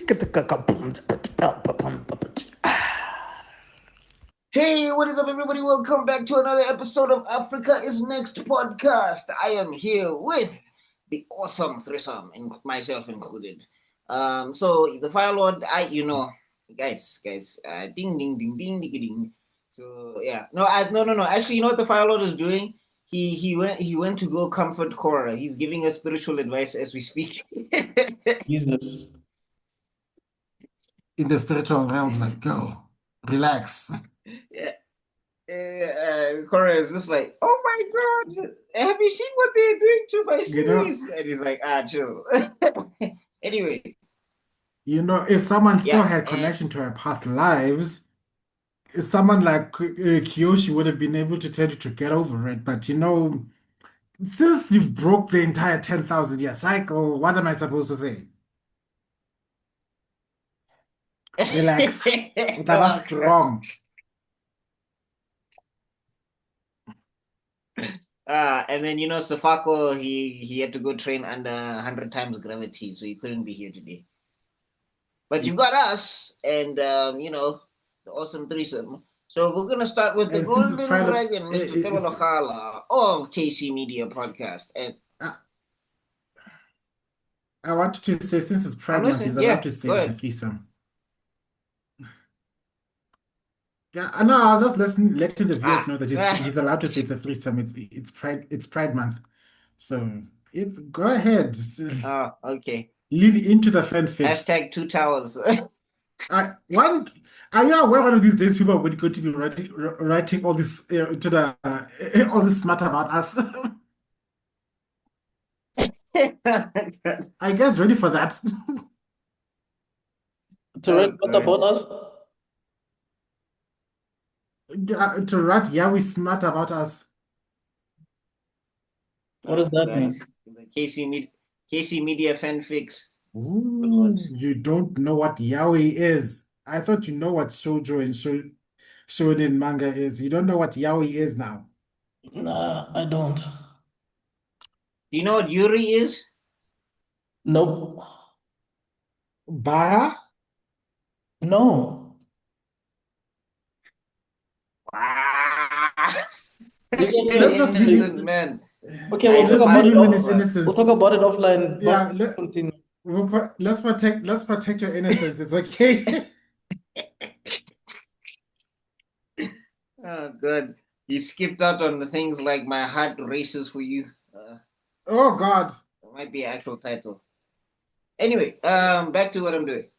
Hey, what is up, everybody? Welcome back to another episode of Africa is Next podcast. I am here with the awesome threesome, and myself included. So the Fire Lord, guys, ding, ding, ding, ding, ding, ding. So yeah, no. Actually, you know what the Fire Lord is doing? He went to go comfort Cora. He's giving us spiritual advice as we speak. Jesus. In the spiritual realm, like, go, relax. Yeah. Cora is just like, oh my god, have you seen what they're doing to my You know, series? And he's like, chill. Anyway, if someone still yeah, had and connection to her past lives, someone like Kiyoshi would have been able to tell you to get over it. But since you've broke the entire 10,000 year cycle, what am I supposed to say? Relax. Utaba oh, God. strong. And then Safako, he had to go train under 100 times gravity, so he couldn't be here today. But you've got us, and the awesome threesome. So we're gonna start with the And since it's Golden Pride, Dragon, Mr. Tebelokhala of KC Media Podcast. And I wanted to say, since it's I'm Pride Month, listening. he's Yeah, allowed to say go it's a ahead. threesome. Yeah, I know. I was just letting the viewers know that he's allowed to say it's a threesome. It's Pride Month, so go ahead. Okay. Lean into the fanfics. Hashtag two towels. One, are you aware one of these days people are going to be writing all this all this smart about us? I guess ready for that. To read what about us? To write Yahweh smart about us. What does that mean? The KC Media fanfics. Ooh, you don't know what Yahweh is. I thought you know what shoujo and shonen manga is. You don't know what Yahweh is now. Nah, I don't. Do you know what Yuri is? Nope. Bara? No. Innocent man. Okay, we'll talk about it We'll talk about it offline. Yeah, continue. let's protect your innocence. It's okay. Oh, good. You skipped out on the things like my heart races for you. Oh God. That might be an actual title. Anyway, back to what I'm doing.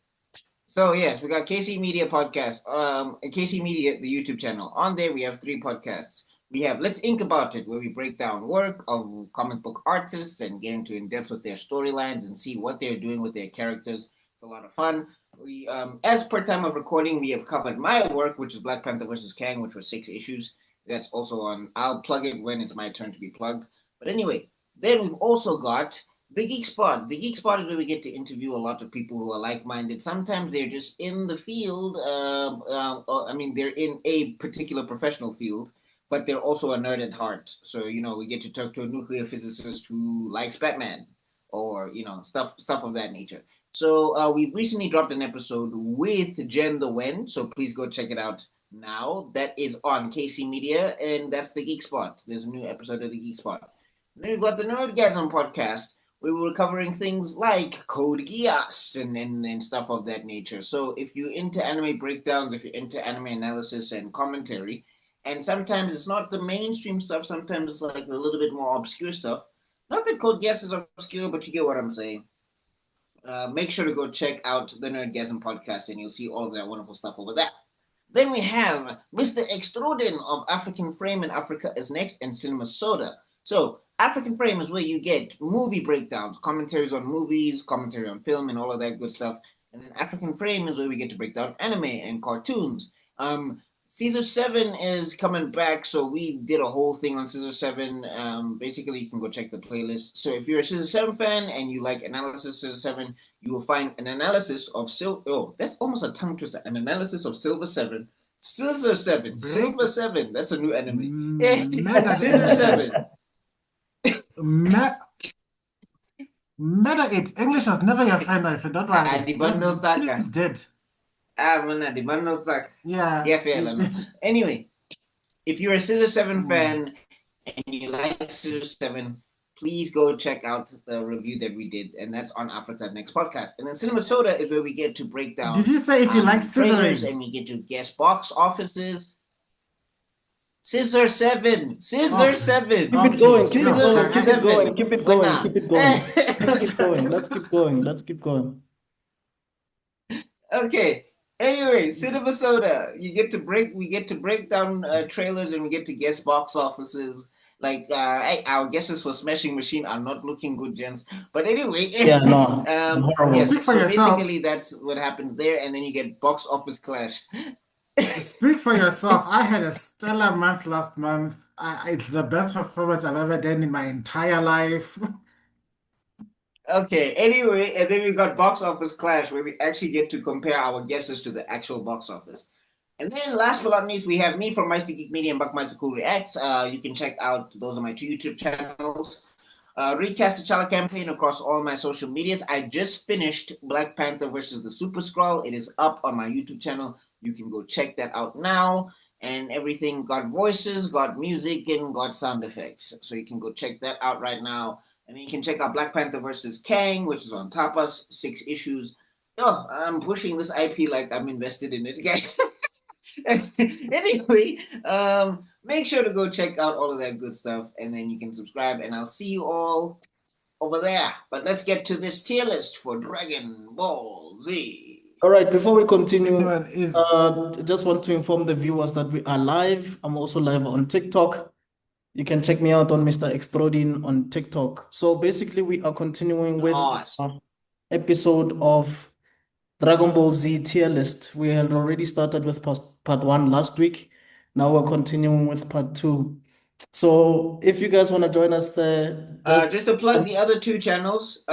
So yes, we got KC Media Podcast. KC Media, the YouTube channel. On there, we have 3 podcasts. We have Let's Ink About It, where we break down work of comic book artists and get into in depth with their storylines and see what they're doing with their characters. It's a lot of fun. We, as per time of recording, we have covered my work, which is Black Panther vs. Kang, which was 6 issues. That's also on. I'll plug it when it's my turn to be plugged. But anyway, then we've also got the Geek Spot. The Geek Spot is where we get to interview a lot of people who are like-minded. Sometimes they're just in the field. They're in a particular professional field, but they're also a nerd at heart. So, we get to talk to a nuclear physicist who likes Batman or, stuff of that nature. So we've recently dropped an episode with Jen the Wen. So please go check it out now. That is on KC Media, and that's the Geek Spot. There's a new episode of the Geek Spot. Then we've got the Nerdgasm podcast. We were covering things like Code Geass and stuff of that nature. So if you're into anime breakdowns, if you're into anime analysis and commentary, and sometimes it's not the mainstream stuff, sometimes it's like a little bit more obscure stuff. Not that Code Geass is obscure, but you get what I'm saying. Make sure to go check out the Nerdgasm podcast and you'll see all of that wonderful stuff over there. Then we have Mr. Extruden of African Frame and Africa is Next and Cinema Soda. So African Frame is where you get movie breakdowns, commentaries on movies, commentary on film, and all of that good stuff. And then African Frame is where we get to break down anime and cartoons. Caesar 7 is coming back, so we did a whole thing on Caesar 7. Basically, you can go check the playlist. So if you're a Caesar 7 fan and you like analysis Caesar 7, you will find an analysis of that's almost a tongue twister. An analysis of Silver 7. Scissor 7. Silver 7. That's a new anime. Scissor 7. Matter it. English was never your friend, my friend. Don't Ah, worry. di Just bundle finish saka. it dead. Ah, mana di bundle sak. Yeah. Yeah, fair enough. Anyway, if you're a Scissor 7 Mm. fan and you like Scissor 7, please go check out the review that we did, and that's on Africa's Next Podcast. And then Cinema Soda is where we get to break Did down you say if you like trailers, scissoring? and we get to guess box offices. Scissor 7! Scissor Okay. 7! Keep it Okay. going, keep it No, Scissor going, keep it going, 7 keep it for going, now. keep it going. Let's keep going, let's keep going, let's keep going. Okay. Anyway, Cinema Soda. We get to break down trailers and we get to guess box offices. Like our guesses for Smashing Machine are not looking good, gents. But anyway, Yeah, no, horrible. Speak yes. for So yourself. basically, that's what happens there, and then you get box office clash. Speak for yourself. I had a stellar month last month. It's the best performance I've ever done in my entire life. Okay. Anyway, and then we got box office clash, where we actually get to compare our guesses to the actual box office. And then last but not least, we have me from Meister Geek Media and Buckmeister Cool Reacts. You can check out those are my two YouTube channels. Recast the T'Challa campaign across all my social medias. I just finished Black Panther versus the Super Skrull. It is up on my YouTube channel. You can go check that out now. And everything got voices, got music, and got sound effects. So you can go check that out right now. And then you can check out Black Panther versus Kang, which is on Tapas, 6 issues. Oh, I'm pushing this IP like I'm invested in it, guys. Anyway, make sure to go check out all of that good stuff, and then you can subscribe, and I'll see you all over there. But let's get to this tier list for Dragon Ball Z. All right, before we continue, Anyone is just want to inform the viewers that we are live. I'm also live on TikTok. You can check me out on Mr. Exploding on TikTok. So basically, we are continuing with Nice. episode of Dragon Ball Z tier list. We had already started with part one last week. Now we're continuing with part two. So if you guys want to join us there, Just to plug the other two channels.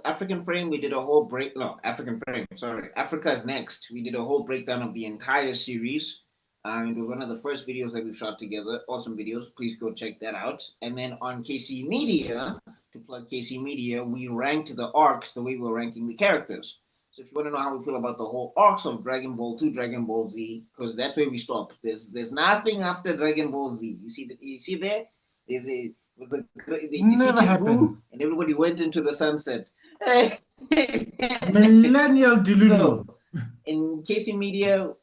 African Frame, we did a whole break. No, African Frame. Sorry, Africa's Next. We did a whole breakdown of the entire series. It was one of the first videos that we shot together. Awesome videos. Please go check that out. And then on KC Media, to plug KC Media, we ranked the arcs the way we were ranking the characters. So if you want to know how we feel about the whole arcs of Dragon Ball to Dragon Ball Z, because that's where we stop. There's nothing after Dragon Ball Z. You see there? They never defeated happened. Boo, and everybody went into the sunset. Millennial Delulu. So, in KC Media,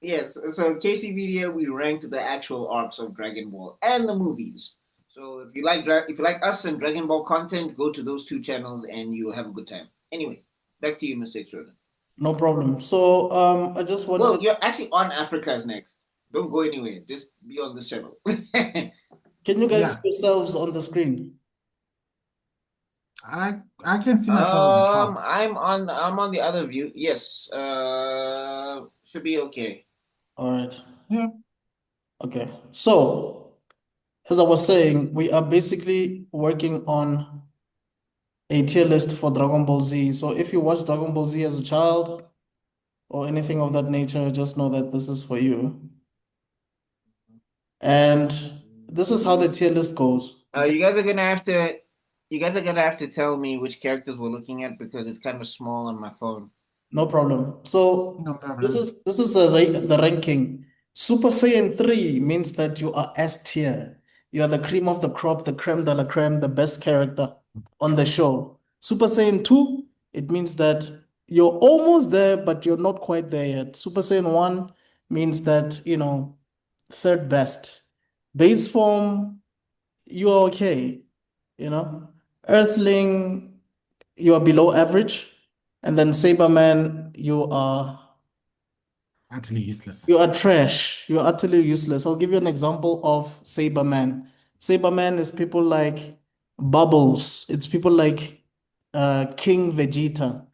yes. So KC Media, we ranked the actual arcs of Dragon Ball and the movies. So if you like us and Dragon Ball content, go to those two channels and you'll have a good time. Anyway, back to you, Mr. Extraordinary. no problem. So I just Well, wanted. you're actually on Africa's Next. Don't go anywhere. Just be on this channel. Can you guys Yeah. see yourselves on the screen? I can see myself at the top. I'm on the other view. Yes. Should be okay. All right. Yeah. Okay. So, as I was saying, we are basically working on a tier list for Dragon Ball Z. So if you watched Dragon Ball Z as a child or anything of that nature, just know that this is for you. And this is how the tier list goes. You guys are gonna have to tell me which characters we're looking at because it's kind of small on my phone. No problem. So No problem. this is the ranking. Super Saiyan 3 means that you are S tier. You are the cream of the crop, the creme de la creme, the best character on the show. Super Saiyan 2, it means that you're almost there, but you're not quite there yet. Super Saiyan 1 means that, third best. Base form, you're okay, Earthling, you are below average. And then Saberman, you are Utterly useless. you are trash. You're utterly useless. I'll give you an example of Saberman. Saberman is people like Bubbles. It's people like King Vegeta.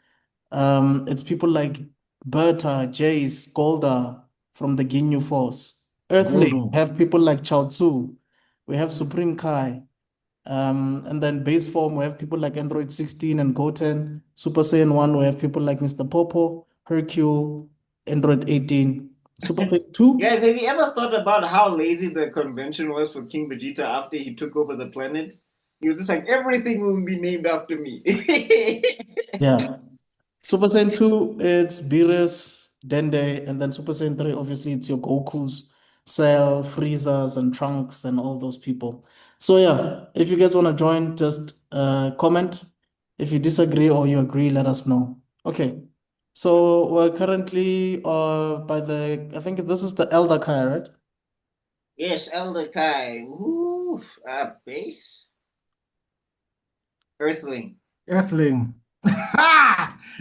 It's people like Berta, Jace, Golda from the Ginyu Force. Earthling, Goldo. we have people like Chao Tzu. We have Supreme Kai. And then base form, we have people like Android 16 and Goten. Super Saiyan 1, we have people like Mr. Popo, Hercule, Android 18. Super Saiyan 2, Guys, have you ever thought about how lazy the convention was for King Vegeta after he took over the planet? He was just like, everything will be named after me. Yeah. Super Saiyan 2, it's Beerus, Dende, and then Super Saiyan 3, obviously, it's your Gokus, Cell, Freezers, and Trunks, and all those people. So, yeah, if you guys want to join, just comment. If you disagree or you agree, let us know. Okay. So, we're currently I think this is the Elder Kai, right? Yes, Elder Kai. Oof, base. Earthling. Earthling.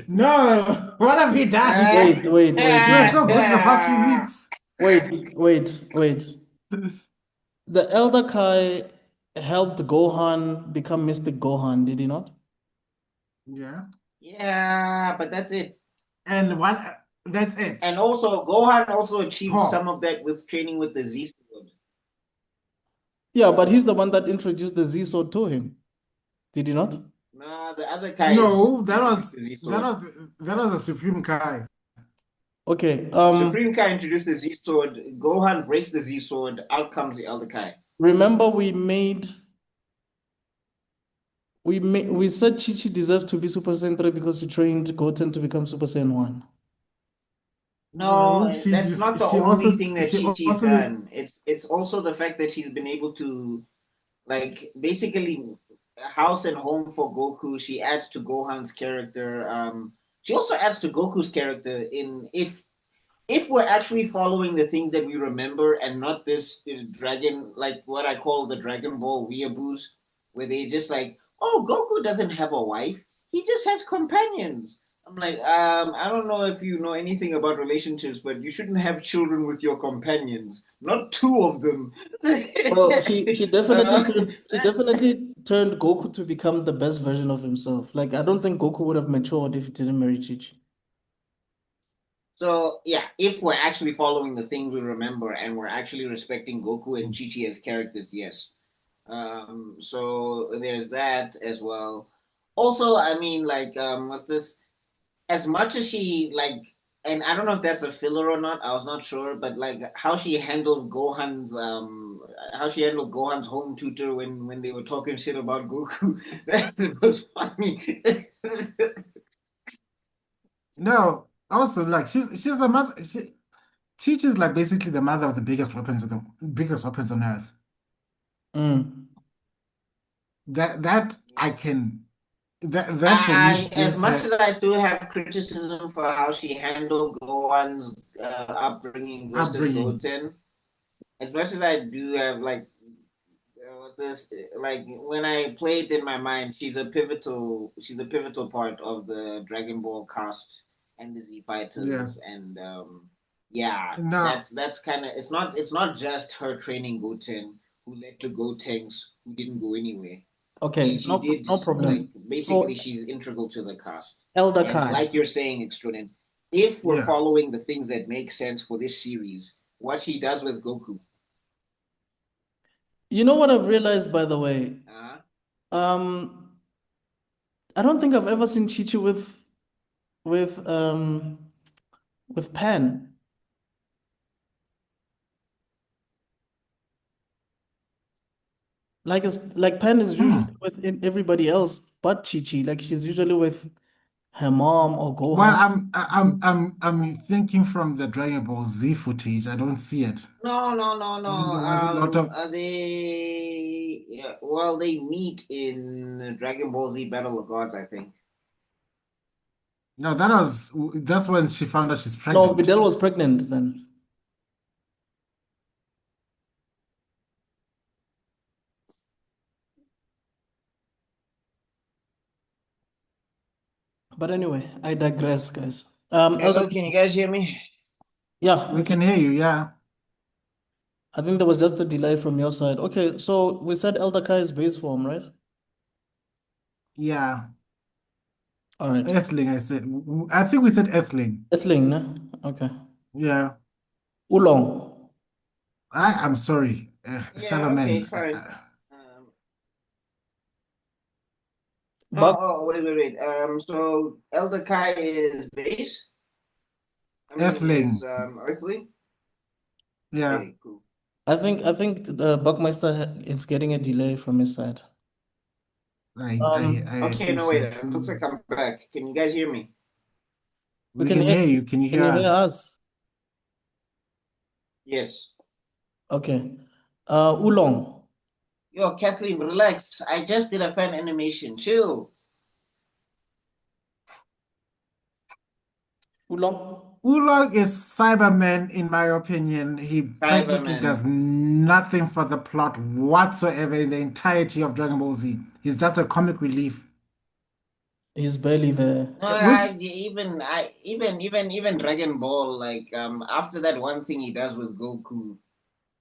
No, what have we done? We were so good in the first few weeks. Wait. The Elder Kai helped Gohan become Mystic Gohan, did he not? Yeah. Yeah, but that's it. And what? That's it. And also, Gohan also achieved some Paul. of that with training with the Z sword. Yeah, but he's the one that introduced the Z sword to him. Did he not? Nah, the other guys No, introduced the Z sword. that was a Supreme Kai. Okay. Supreme Kai introduced the Z sword. Gohan breaks the Z sword. Out comes the Elder Kai. Remember we said Chi-Chi deserves to be Super Saiyan 3 because she trained Goten to become Super Saiyan 1. No, No, that's not the she only also thing that she Chi-Chi's also done. It's also the fact that she's been able to like basically house and home for Goku. She adds to Gohan's character. She also adds to Goku's character in if we're actually following the things that we remember and not this dragon, like what I call the Dragon Ball weeaboos, where they just like, oh, Goku doesn't have a wife, he just has companions. I'm like, I don't know if you know anything about relationships, but you shouldn't have children with your companions, not two of them. Well, she definitely uh, she definitely turned Goku to become the best version of himself. Like I don't think Goku would have matured if he didn't marry Chi-Chi. So yeah, if we're actually following the things we remember and we're actually respecting Goku and Chi Chi as characters, yes. So there's that as well. Also, I mean, like, what's this? As much as she like, and I don't know if that's a filler or not. I was not sure, but like how she handled Gohan's home tutor when they were talking shit about Goku. That was funny. no. Also, like she's the mother. She's like basically the mother of the biggest weapons on earth. Mm. That I can that for me I, as gives much her as I still have criticism for how she handled Gohan's upbringing versus upbringing. Goten, as much as I do have like this, like when I play it in my mind, she's a pivotal part of the Dragon Ball cast and the Z Yeah. Fighters, and yeah, Now, that's kind of it's not just her training Goten who led to Gotenks who didn't go anywhere. She Okay, she did no like problem. basically So she's integral to the cast. Elder And Kai. like you're saying, Extranen, if we're yeah. following the things that make sense for this series, what she does with Goku, You know what I've realized, by the way? uh, Um, I don't think I've ever seen Chi-Chi with um with Pan. Like Pan is usually Hmm. with everybody else but Chi-Chi. Like she's usually with her mom or Well, Gohan. I'm thinking from the Dragon Ball Z footage. I don't see it. no. There was a lot of They yeah, well they meet in Dragon Ball Z Battle of Gods, I think. no. That's when she found out she's No, pregnant. Videl was pregnant then. But anyway, I digress, guys. Elder, Hello, can you guys hear me? yeah, we We can. can hear you. Yeah, I think there was just a delay from your side. Okay, so we said Elder Kai is base form, right? yeah. All right. Earthling. I said. I think we said Earthling. Earthling, ne? Okay. Yeah. Oolong. I'm sorry, Yeah, okay, Salaman. fine. Um, Bug. wait. So Elder Kai is base. I mean, is Earthling. Earthly. Yeah. Okay, cool. I think Buckmeister is getting a delay from his side. I Okay, think no, so wait. It looks too. like I'm back. Can you guys hear me? We We can can hear hear you. you. Can you Can hear you hear us? us? Yes. Okay. Oolong. Yo, Kathleen, relax. I just did a fan animation. Chill. Oolong. Ulog is Cyberman, in my opinion. He practically Cyberman. does nothing for the plot whatsoever in the entirety of Dragon Ball Z. He's just a comic relief. He's barely there. No, Which, even Dragon Ball, like after that one thing he does with Goku,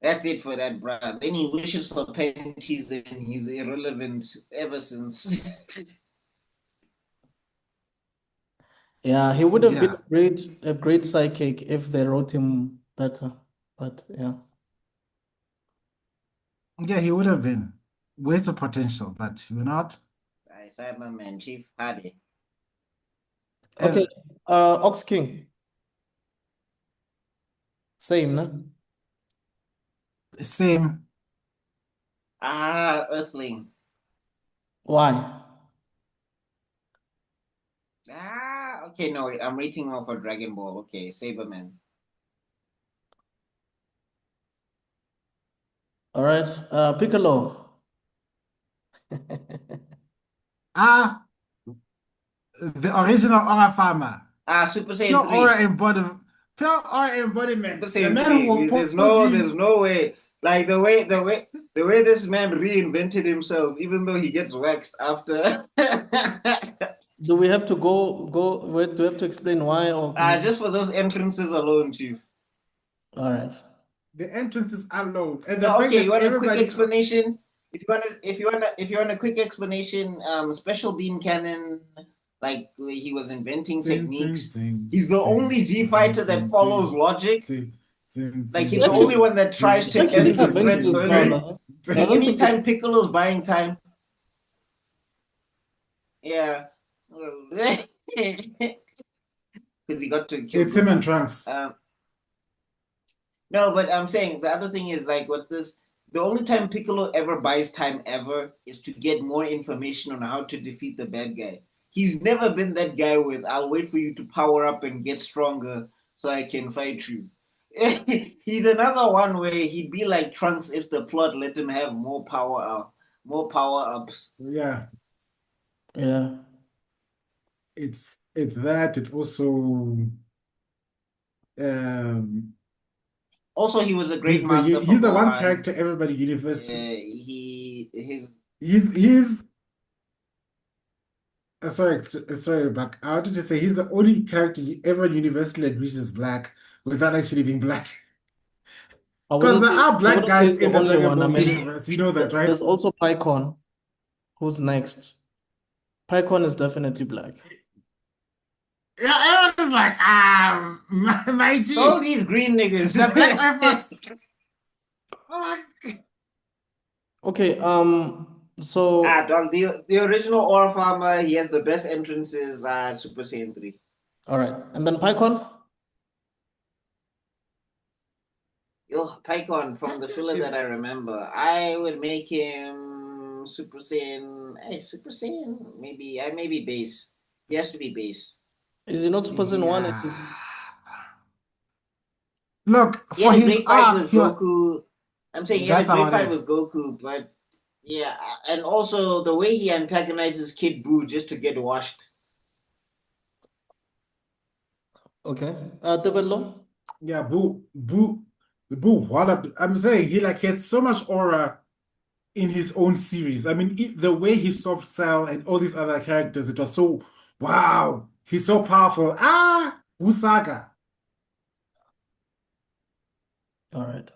that's it for that bruh. Then he wishes for panties and he's irrelevant ever since. Yeah, he would have been yeah, a great psychic if they wrote him better. But yeah. yeah, he would have been. Waste of potential, but you're not. Cyberman, Chief Hardy. Okay. And Ox King. Same, no? same. Ah, Earthling. Why? Ah, okay, no, wait, I'm rating more for Dragon Ball. Okay, Saberman. All right. Piccolo. Ah, the original Aura Farmer. Ah, Super Saiyan Pure aura 3. embodiment. Pure aura Super embodiment. The Saiyan man who 3. will pose There's you. no way. Like the way this man reinvented himself, even though he gets waxed after. Do we have to wait, do we have to explain why or can we? Just for those entrances alone, Chief. All right. The entrances are low. And the No, fact okay, you that want a quick everybody explanation? If you want a quick explanation, special beam cannon, like he was inventing Zing, zing, techniques. zing, He's the zing, only Z zing, fighter that zing, follows zing, logic. zing, zing, Like zing, he's the Exactly. only zing, one that tries zing, to Exactly. end This the zing, threats Avengers zing, early. now. zing, I Like don't zing. think it, anytime Piccolo's buying time, yeah, because he got to kill It's him and Goku. Trunks. Um, no, but I'm saying the other thing is like, what's this? The only time Piccolo ever buys time ever is to get more information on how to defeat the bad guy. He's never been that guy with "I'll wait for you to power up and get stronger so I can fight you." He's another one where he'd be like Trunks if the plot let him have more power ups. Yeah, yeah. it's that. It's also um Also, he was a great master for he's the one Gohan. character everybody universally He his he's sorry, but I wanted to say he's the only character everyone universally agrees is black without actually being black. Because there are I black wouldn't say guys it's the in the only Dragon one. I Ball mean, universe. You know that, right? there's also Pycon, who's next. Pycon is definitely black. Yeah, everyone is like, my all G, these green niggas. the Black Wipers. Like, Okay, so Dog, the original Aura Farmer, he has the best entrances, Super Saiyan 3. all right. And then Pycon? Yo, Pycon, from the filler that I remember, I would make him Super Saiyan. Hey, Super Saiyan? Maybe base. He has to be base. Is he not Super Saiyan 1 at yeah. least? Look, He for had a his great fight arc, with Goku. I'm saying he had a that's great about fight it. with Goku, but yeah, and also the way he antagonizes Kid Buu just to get washed. Okay. Tebello? Yeah, Boo, what up? I'm saying he had so much aura in his own series. I mean, the way he soft Cell and all these other characters, it was so wow. He's so powerful. Usaga. All right.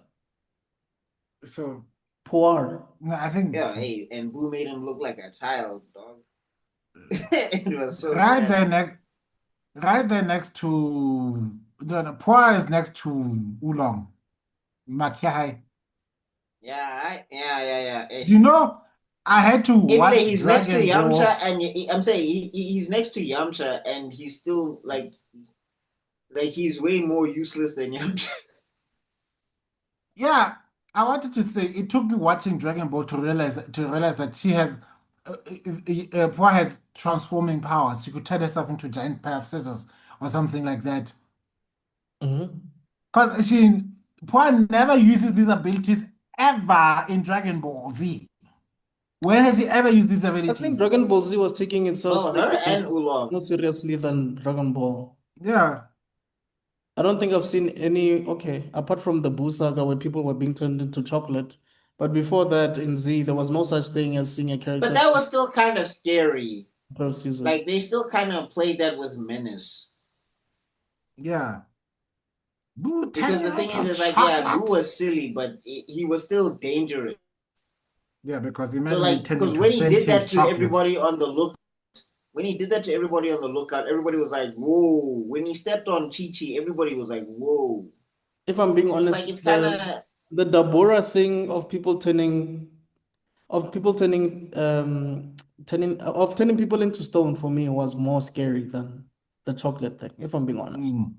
So Puar. no, I think Yeah, hey, and Boo made him look like a child, dog. It was so right sad. there next, right there next to no, Poir is next to Oolong. Makiai. Yeah. You know, I had to Even like watch he's next to Dragon Yamcha, Ball. and I'm saying he's next to Yamcha, and he's still like he's way more useless than Yamcha. Yeah, I wanted to say it took me watching Dragon Ball to realize that she has Poa has transforming powers. She could turn herself into a giant pair of scissors or something like that. Mhm. Because Poa never uses these abilities ever in Dragon Ball Z. When has he ever used these I think abilities? Dragon Ball Z was taking itself Well, her and Oolong. more seriously than Dragon Ball. Yeah. I don't think I've seen any, okay, apart from the Boo saga where people were being turned into chocolate. But before that, in Z, there was no such thing as seeing a But character that was still kind of scary. per season. Like they still kind of played that with menace. Yeah. Boo, turn Because you the thing into is like, yeah, Boo chocolate. was silly, but he was still dangerous. Yeah, because So imagine being like, turned because into when he did sentient that to chocolate. everybody on the look, when he did that to everybody on the lookout, everybody was like, "Whoa!" When he stepped on Chi Chi, everybody was like, "Whoa!" If I'm being It's honest, like it's kind of the Dabura thing of turning people into stone for me was more scary than the chocolate thing, if I'm being honest. Mm.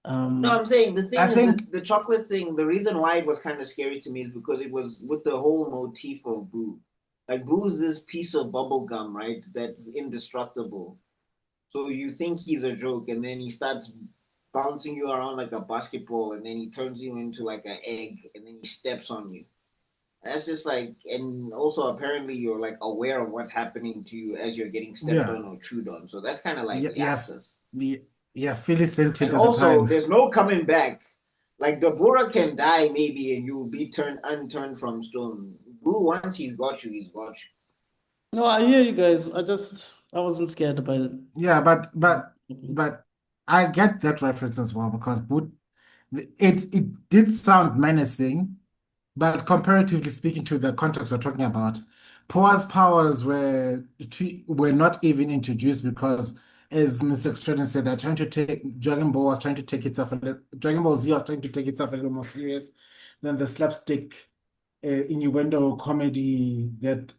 no. I'm Um, saying the thing I is think, that the chocolate thing. The reason why it was kind of scary to me is because it was with the whole motif of Boo. Like Boo's this piece of bubble gum, right? That's indestructible. So you think he's a joke, and then he starts bouncing you around like a basketball, and then he turns you into like an egg, and then he steps on you. That's just like, and also apparently you're like aware of what's happening to you as you're getting stepped yeah, on or chewed on. So that's kind of like yeah, yeah, yasses. yeah, yeah, Philly And sentient at the also, time. there's no coming back. Like the Bora can die maybe, and you'll be turned unturned from stone. Boo, once he's got you, he's got you. no, I hear you guys. I wasn't scared by it. Yeah, but I get that reference as well because it did sound menacing, but comparatively speaking to the context we're talking about, Poir's powers were not even introduced because, as Mr. Extraordinary said, they're trying to take Dragon Ball was trying to take itself Dragon Ball Z was trying to take itself a little more serious than the slapstick innuendo comedy that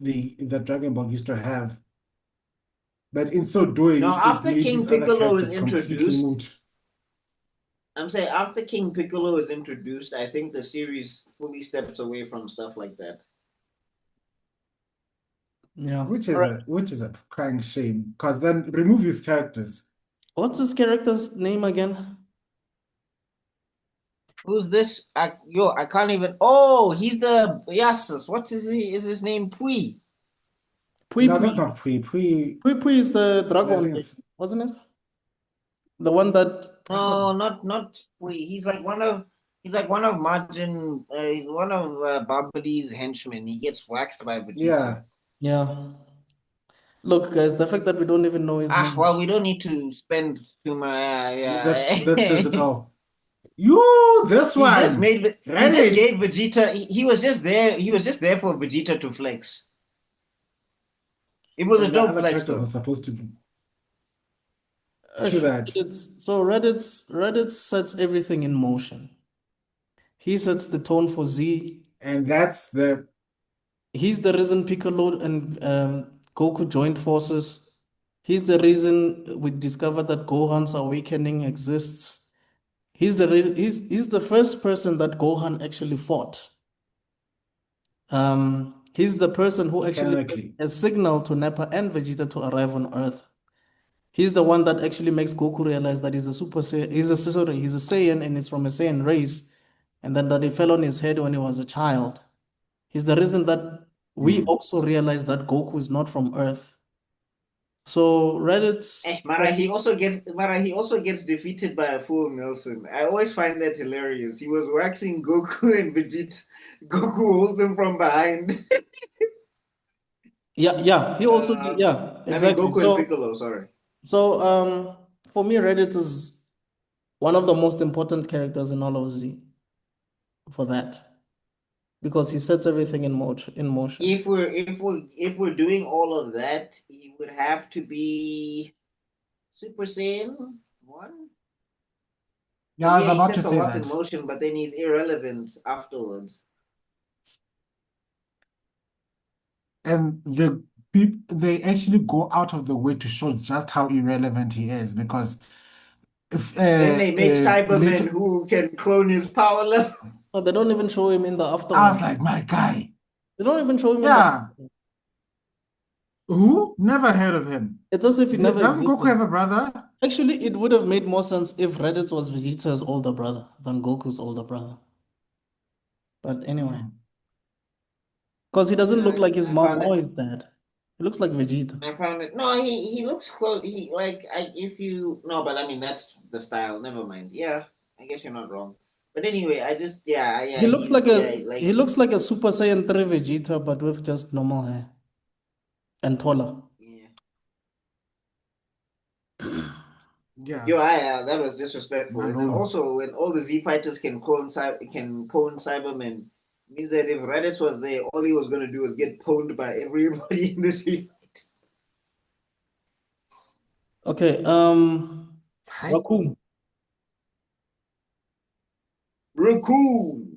Dragon Ball used to have. But in so Now, doing, it after made King these other Piccolo is characters completely introduced, moot. I'm saying after King Piccolo is introduced, I think the series fully steps away from stuff like that. Yeah. Which All is right. a crying shame. Because then remove these characters. What's this character's name again? Who's this? I can't even. Oh, he's the Yasus. What's his name? Pui. Pui No, Pui. that's not Pui. Pui Pui is the I think dragon, it's wasn't it? The one that No, not Pui. He's like one of Margin. He's one of Babadi's henchmen. He gets waxed by Vegeta. yeah. yeah. Look, guys, the fact that we don't even know his Ah, name. well, we don't need to spend too much. Yeah. That says it all. You this He just one. made. He just Reddit. gave Vegeta. He was just there. He was just there for Vegeta to flex. It was a And the dope other flex, characters are though. supposed to be to that. Reddit sets everything in motion. He sets the tone for Z. And that's the He's the reason Piccolo and Goku joined forces. He's the reason we discovered that Gohan's awakening exists. He's the first person that Gohan actually fought. He's the person who actually sent canonically. a signal to Nappa and Vegeta to arrive on Earth. He's the one that actually makes Goku realize that he's a Super Saiyan. He's a Saiyan and he's from a Saiyan race, and then that he fell on his head when he was a child. He's the reason that we Hmm. also realize that Goku is not from Earth. So Reddit's Mara, he also gets defeated by a full Nelson. I always find that hilarious. He was waxing Goku and Vegeta. Goku holds him from behind. yeah, he also yeah, I mean exactly. Goku and Piccolo. Sorry. For me, Reddit is one of the most important characters in all of Z for that because he sets everything in motion. If we're doing all of that, he would have to be Super Saiyan 1. Yeah, But I was yeah, he about to sets a say lot in that. motion, but then he's irrelevant afterwards. And they actually go out of the way to show just how irrelevant he is because if Then they make Cybermen later who can clone his power level. No, they don't even show him in the I aftermath. was like, my guy. They don't even show him in the Yeah. aftermath. Who? Never heard of him. It's as if he never Doesn't Goku existed. have a brother? Actually, it would have made more sense if Raditz was Vegeta's older brother than Goku's older brother. But anyway, because he doesn't look like his I mom found or it. his dad. He looks like Vegeta. I found it. No, he looks close. He like if you no, but I mean that's the style. Never mind. Yeah, I guess you're not wrong. But anyway, I just yeah He looks like yeah a like he looks like a Super Saiyan 3 Vegeta, but with just normal hair and taller. yeah. Yeah, Yo, that was disrespectful. And then Malone. also, when all the Z fighters can pwn Cybermen, means that if Raditz was there, all he was gonna do was get pwned by everybody in the Z. Okay, Hi. Raccoon. Raccoon.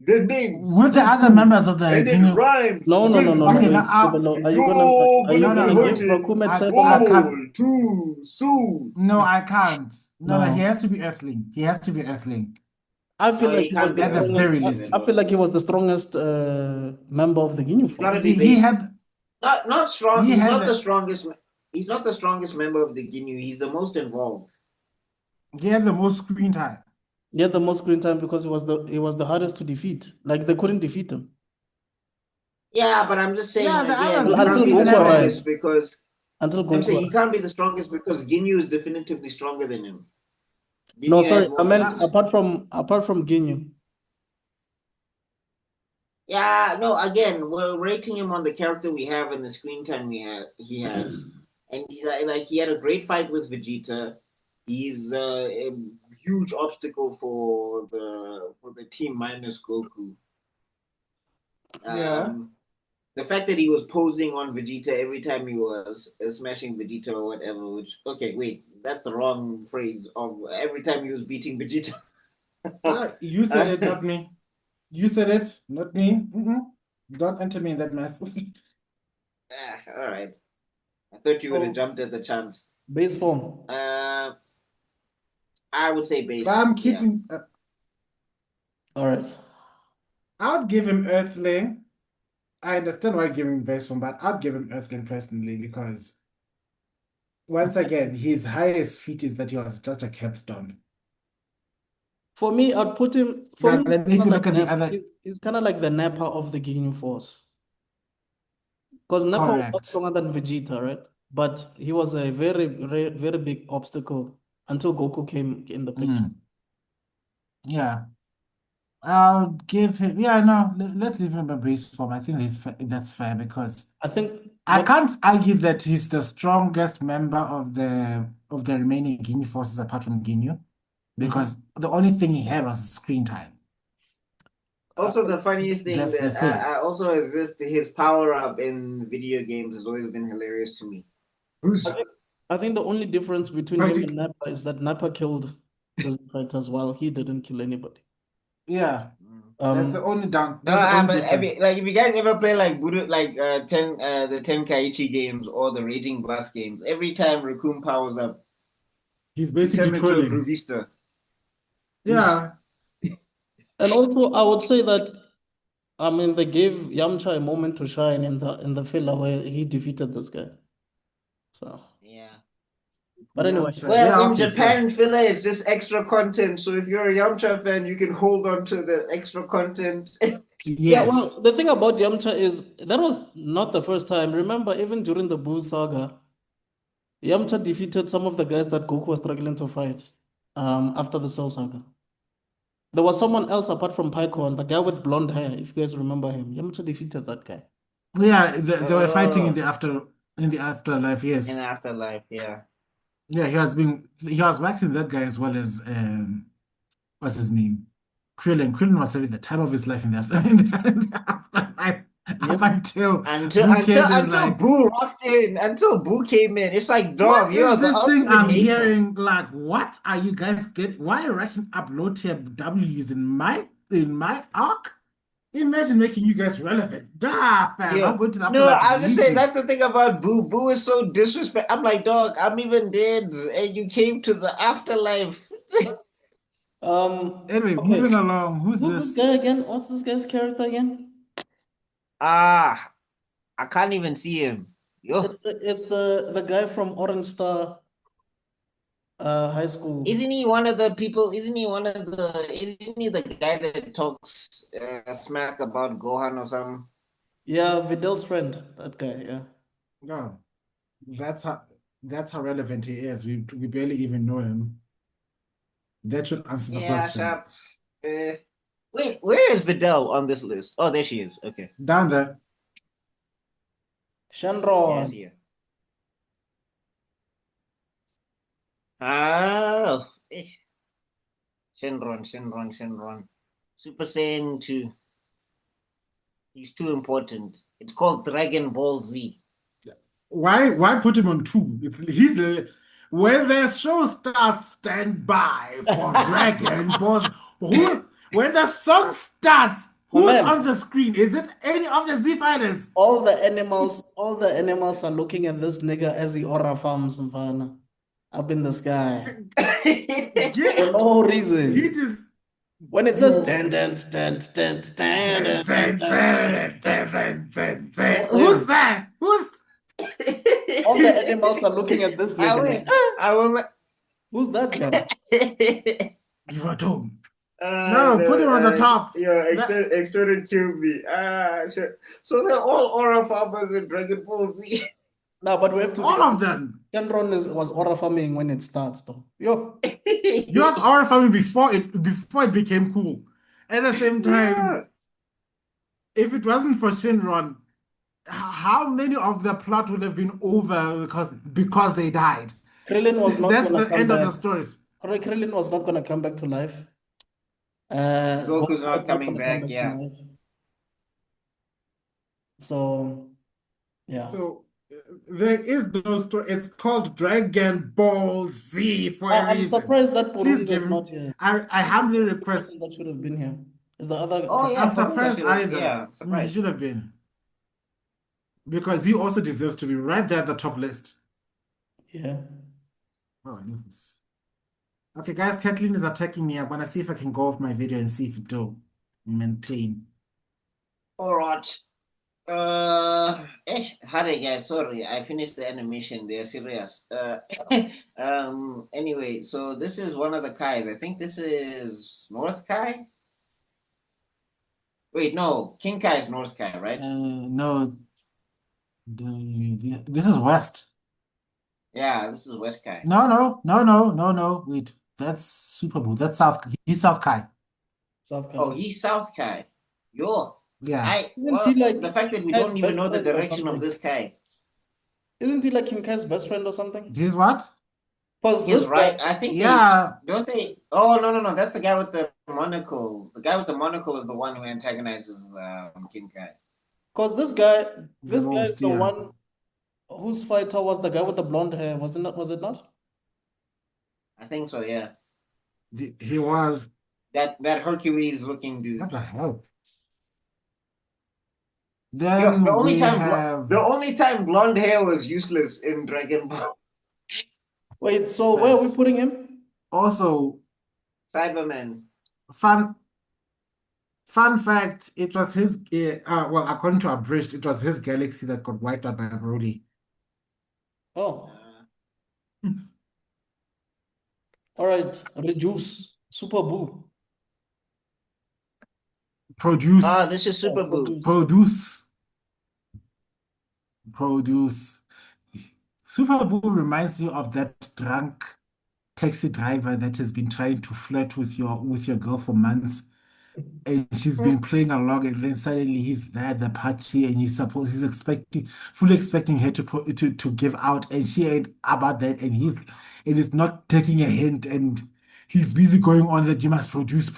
The name's With the other Raccoon, members of the and it Ginyu. rhymes No, with Okay, Goon. now Are you gonna You're are you gonna no, be gonna no. give hurting Raccoon at I Cybermen? can't. all too soon. No, I can't. No, he No. has to be Earthling. He has to be Earthling. I feel No, like he he was can't the be At the strongest. very Earthling, least. I remember? feel like he was the strongest member of the Ginyu He's gotta Force. be He based. had Not strong. he He's had not the the strongest. He's not the strongest member of the Ginyu. He's the most involved. he had the most screen time. He had the most screen time because he was the hardest to defeat. Like they couldn't defeat him Yeah, but I'm just saying Yeah, the again, others he didn't can't until be the even Goku have strongest arrived. any. because Until I'm Goku saying he arrived. can't be the strongest because Ginyu is definitively stronger than him. No, Ginyu sorry, had I more meant feats. apart from Ginyu. Yeah, no. Again, we're rating him on the character we have and the screen time he has, and like he had a great fight with Vegeta. He's a huge obstacle for the team minus Goku. Yeah. The fact that he was posing on Vegeta every time he was smashing Vegeta or whatever. Which okay, wait, that's the wrong phrase. Of every time he was beating Vegeta. You said it, not me. You said it, not me. Don't enter me in that mess. All right. I thought you would have So jumped at the chance. base form. I would say If base. I'm Yeah. keeping, All right. I would give him Earthling. I understand why giving him base form, but I'd give him Earthling personally because once again, his highest feat is that he was just a capstone. For me, I'd put him. For But me, he's then kind if of you like look at the Nap. other, He's kind of like the Nappa of the Ginyu Force. Because Nappa was not correct. stronger than Vegeta, right? But he was a very, very, very big obstacle until Goku came in the picture. Yeah. I'll give him, yeah, no, let's leave him a base form. I think that's fair because I think I what can't argue that he's the strongest member of the remaining Ginyu forces apart from Ginyu because the only thing he had was screen time. Also, the funniest thing That's the that thing. I also is this his power up in video games has always been hilarious to me. I Who's think I think the only difference between him and Fighting, Nappa is that Nappa killed the fighters while he didn't kill anybody. yeah, that's the Um, only down. no, That's the only but I difference. mean, like if you guys ever play like Budo, like the 10 Kaiichi games or the Raging Blast games, every time Raccoon powers up, He's he basically turns into a trolling. Groovista. Yeah, and also I would say that I mean they gave Yamcha a moment to shine in the filler where he defeated this guy. So, Yeah. but anyway, Yamcha. Well, Yeah, in okay, so Japan, filler is just extra content. So if you're a Yamcha fan, you can hold on to the extra content. yeah. yes, Well, the thing about Yamcha is that was not the first time. Remember, even during the Buu saga, Yamcha defeated some of the guys that Goku was struggling to fight. After the Cell saga, there was someone else apart from Pycon, the guy with blonde hair. If you guys remember him, Yamcha defeated that guy. yeah, they were fighting Oh, in the afterlife. in Yes, Afterlife, yeah. yeah, he was waxing that guy as well as what's his name? Krillin. Krillin was having the time of his life in in the afterlife up Yep. until Boo came in Until like, Boo rocked in, until Boo came in, it's like, what dog, you're is the this thing ultimate I'm hater. hearing? Like, what are you guys getting? Why are you racking up low tier W's in my arc? Imagine making you guys relevant. Nah, fam, Yeah. I'm going to the No, afterlife to I'm just delete saying you. that's the thing about Boo. Boo is so disrespect. I'm like, dog, I'm even dead, and you came to the afterlife. Anyway, Okay. moving along. Who's Who's this this? guy again? What's this guy's character again? Ah, I can't even see him. Yo, It's the guy from Orange Star High School. isn't he one of the people? Isn't he the guy that talks smack about Gohan or something? Yeah, Vidal's friend, that guy, yeah. No, that's how relevant he is. We barely even know him. That should answer the Yeah, question. sharp. Wait, where is Vidal on this list? Oh, there she is. Okay. Down there. Yes, Shenron. here. Oh, Shenron. Super Saiyan 2. He's too important. It's called Dragon Ball Z. Why put him on two? When the show starts, stand by for Dragon Balls. When the song starts, My who's man. on the screen? Is it any of the Z fighters? All the animals are looking at this nigga as he aura farms mfana, up in the sky. For no He reason. just When it says dun dun dun dun dun dun dun, that's Who's him. that? Who's All the animals are looking at this nigga like, I will. who's that guy? you are told? No, put him on the top. Yeah, extended killed me. Shit. So they're all aura farmers in Dragon Ball Z. No, but we have to. All of them. Shenron was aura farming when it starts, though. Yo, You had our family before it became cool. At the same time, Yeah. if it wasn't for Shinron, how many of the plot would have been over because they died? Krillin was not That's gonna the come end of the back. story. Krillin was not gonna come back to life. Goku's Goku not was coming gonna back, come yeah. to life. So, yeah. So there is no story. It's called Dragon Ball Z for a I'm reason. surprised that Please Burundi's give him. not here. I humbly request. That should have been here. Is the other? Oh yeah, I'm Farooq surprised should have- either. Yeah, He surprised. should have been. Because he also deserves to be right there at the top list. Yeah. Oh, yes. Okay, guys, Kathleen is attacking me. I'm gonna see if I can go off my video and see if it will maintain. All right. Hurry guys, sorry, I finished the animation. They're serious. Anyway, so this is one of the Kais. I think this is North Kai. Wait, no, King Kai is North Kai, right? No, this is West. Yeah, this is West Kai. No. Wait, that's Super Boo. That's South. He's South Kai. South Oh, Korea. he's South Kai. Yo, Yeah. Isn't he like the fact that we Kai's don't even best know the friend or direction of something? this Kai. Isn't he like King Kai's best friend or something? He's what? Because He's this right. guy, I think Yeah. don't they? Oh no, that's the guy with the monocle. The guy with the monocle is the one who antagonizes King Kai. because this guy is most, the yeah. one whose fighter was the guy with the blonde hair, was it not? Was it not? I think so, yeah. He was. That Hercules looking dude. What the hell? Yo, Then the only we time have. the only time blonde hair was useless in Dragon Ball. Wait, so where are we putting him? Also, Cyberman. fun fact, it was his well, according to Abridged, it was his galaxy that got wiped out by Brody. Oh, all right. Reduce. Super Boo. Produce. This is Super Oh, Boo. Produce. Super Boo reminds me of that drunk taxi driver that has been trying to flirt with your girl for months. And she's been playing along, and then suddenly he's there at the party, and he's fully expecting her to give out, and she ain't about that, and is not taking a hint, and he's busy going on that you must produce.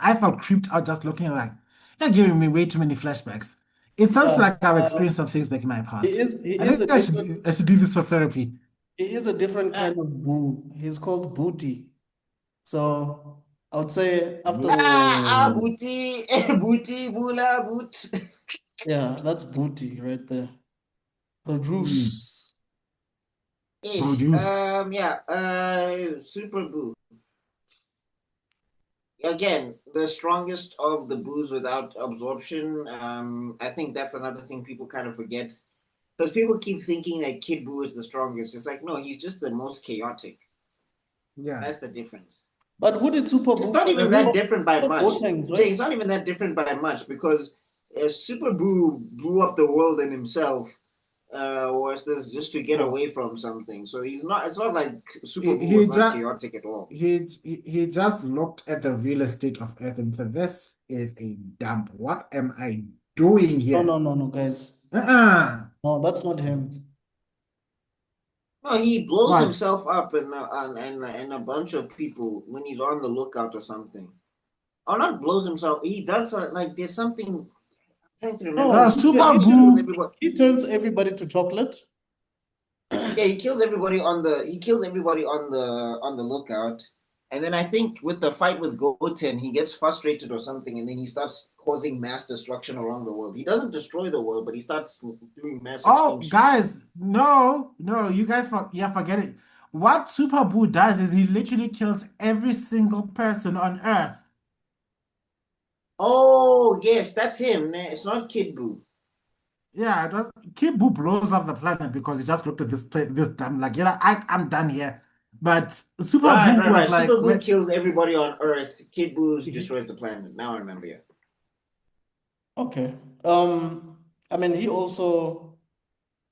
I felt creeped out just looking like you're giving me way too many flashbacks. It sounds like I've experienced some things back in my past. He I is think a I different should do this for therapy. he is a different kind of boo. He's called Booty. So I would say after Booty, booty, bula, boot. yeah, that's Booty right there. Produce. Produce. Yeah, Super Boo. again, the strongest of the Boos without absorption. I think that's another thing people kind of forget. Because people keep thinking that Kid Buu is the strongest. It's like, no, he's just the most chaotic. Yeah. That's the difference. But who did Super It's Boo not even that different by much. Gotenks, Jay, right? it's not even that different by much because Super Buu blew up the world in himself, was this just to get Oh, away from something. So he's not. It's not like Super he Buu was he not just chaotic at all. he just looked at the real estate of Earth and said, "This is a dump. What am I doing No, here?" no, no, no, guys. Uh-uh. No, that's not him. No, he blows What? himself up and a bunch of people when he's on the lookout or something. Or not blows himself. He does like there's something. I'm trying to remember. No, Super He kills Boo. everybody. he turns everybody to chocolate. Yeah, he kills everybody on the lookout. And then I think with the fight with Goten, he gets frustrated or something, and then he starts causing mass destruction around the world. He doesn't destroy the world, but he starts doing mass Oh, extinction. guys, no, you guys, forget it. What Super Boo does is he literally kills every single person on Earth. Oh yes, that's him. It's not Kid Buu. Yeah, it was Kid Boo blows up the planet because he just looked at this damn like, I'm done here. But Super Right, Boo right, was right. Super like, Buu kills everybody on Earth. Kid Buu he, destroys the planet. Now I remember. Yeah. Okay. I mean, he also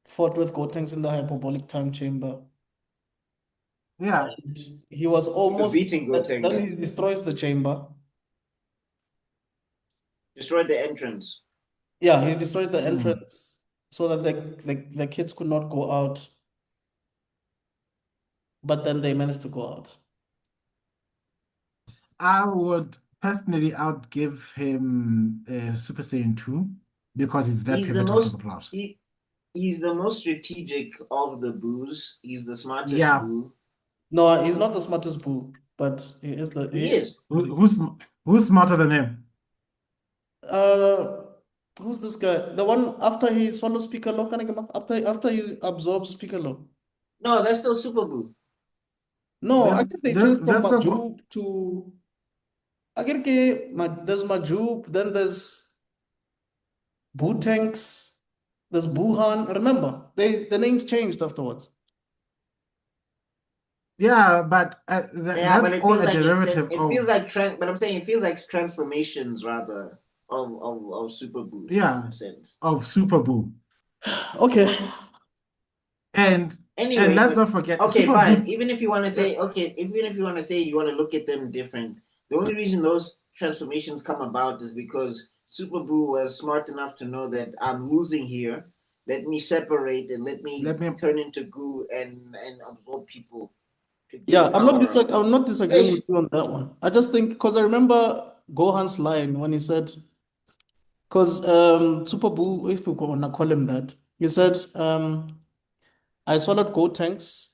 fought with Gotenks in the hyperbolic time chamber. yeah, And he was He was almost, beating then Gotenks. he destroys the chamber. Destroyed the entrance. Yeah, he destroyed the mm. entrance so that the kids could not go out, but then they managed to go out. I would personally outgive him Super Saiyan 2 because it's that He's the pivotal to the most plot. he's the most strategic of the Boos. He's the smartest Yeah, Boo. No, he's not the smartest Boo, but He is. who's smarter than him? uh who's this guy? The one after he swallows Piccolo, after he absorbs Piccolo. No, that's still Super Boo. No, I think they changed from That's so Maju to I think there's Maju, then there's Boo Tanks, there's Buhan. Remember, the names changed afterwards. yeah, but Yeah, but that's it all feels a like derivative it feels of like but I'm saying it feels like transformations rather of Super Boo in yeah a sense. of Super Boo. Okay. And Anyway, let's not forget okay, Super fine. Boo. Even if you want to Uh, say okay, even if you want to say you want to look at them different, the only reason those transformations come about is because Super Boo was smart enough to know that I'm losing here. Let me separate and let me let me turn into goo and absorb people to Yeah, gain power up. I'm not disagreeing Ish. with you on that one. I just think because I remember Gohan's line when he said, because Super Boo, if we wanna call him that, he said, I swallowed Gotenks,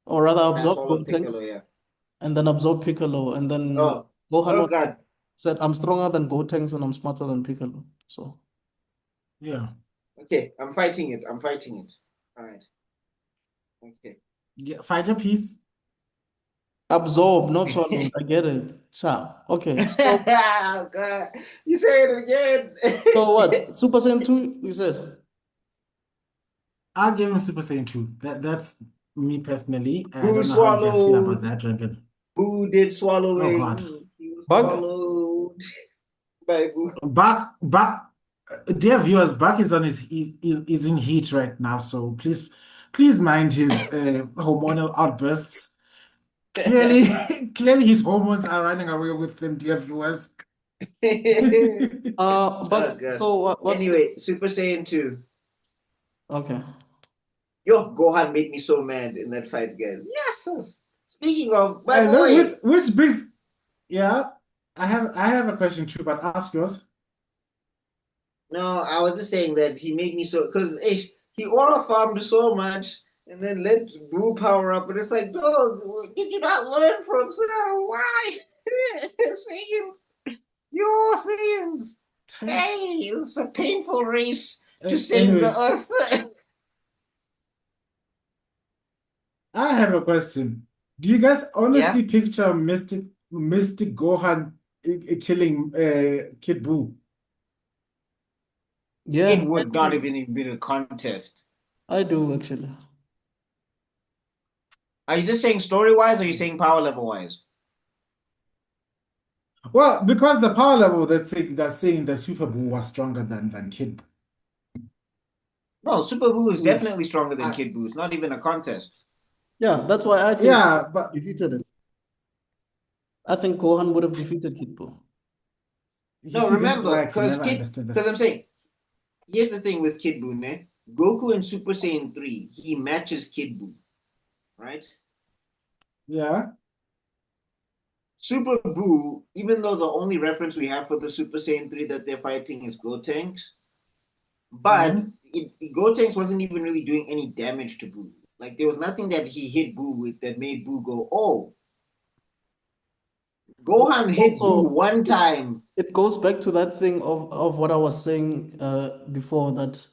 or rather And I absorbed swallowed Piccolo, Gotenks, yeah. and then absorbed Piccolo, and then Oh, Gohan oh was like, God. said, I'm stronger than Gotenks and I'm smarter than Piccolo. So yeah Okay, I'm fighting it. I'm fighting it. All right. Okay. yeah fight your piece. absorb, not swallow. I get it. Sure. Okay. Oh God. You say it So again. what? Super Saiyan 2, you said? I'll give him Super Saiyan 2. That's me personally. I Boo don't know how you guys feel about swallowed. that, Dragon. Boo did Oh God. swallowing. He was Bug? swallowed by Boo. Buck, dear viewers, Buck is on is in heat right now, so please mind his hormonal outbursts. Clearly, clearly his hormones are running away with him, dear viewers. Oh Bug. gosh. So what's the Anyway, Super Saiyan 2. okay? Yo, Gohan made me so mad in that fight, guys. Yes. Speaking of my And then boy. which brings yeah, I have a question too, but ask yours. No, I was just saying that he made me so because he aura farmed so much and then let Boo power up, and it's like, dog, did you not learn from Sarah? Why? Saiyans, you're Saiyans. Hey, it's a painful race to save the Anyway, Earth. I have a question. Do you guys Yeah. honestly picture Mystic? Mystic Gohan killing Kid Buu. Yeah, It would not even been a contest. I do actually. Are you just saying story wise, or are you saying power level wise? Well, because the power level that's saying the Super Buu was stronger than Kid Buu, No, Super Buu is which definitely stronger than I Kid Buu. It's not even a contest. Yeah, that's why I think yeah, but defeated it. I think Gohan would have defeated Kid Buu. you No, see, this is remember, why I can never understand because this. I'm saying, here's the thing with Kid Buu, ne? Goku in Super Saiyan 3, he matches Kid Buu, right? Yeah. Super Buu, even though the only reference we have for the Super Saiyan 3 that they're fighting is Gotenks, but Mhm. Gotenks wasn't even really doing any damage to Buu. Like, there was nothing that he hit Buu with that made Buu go, oh. Gohan hit Buu Also, one it, time. it goes back to that thing of what I was saying before, that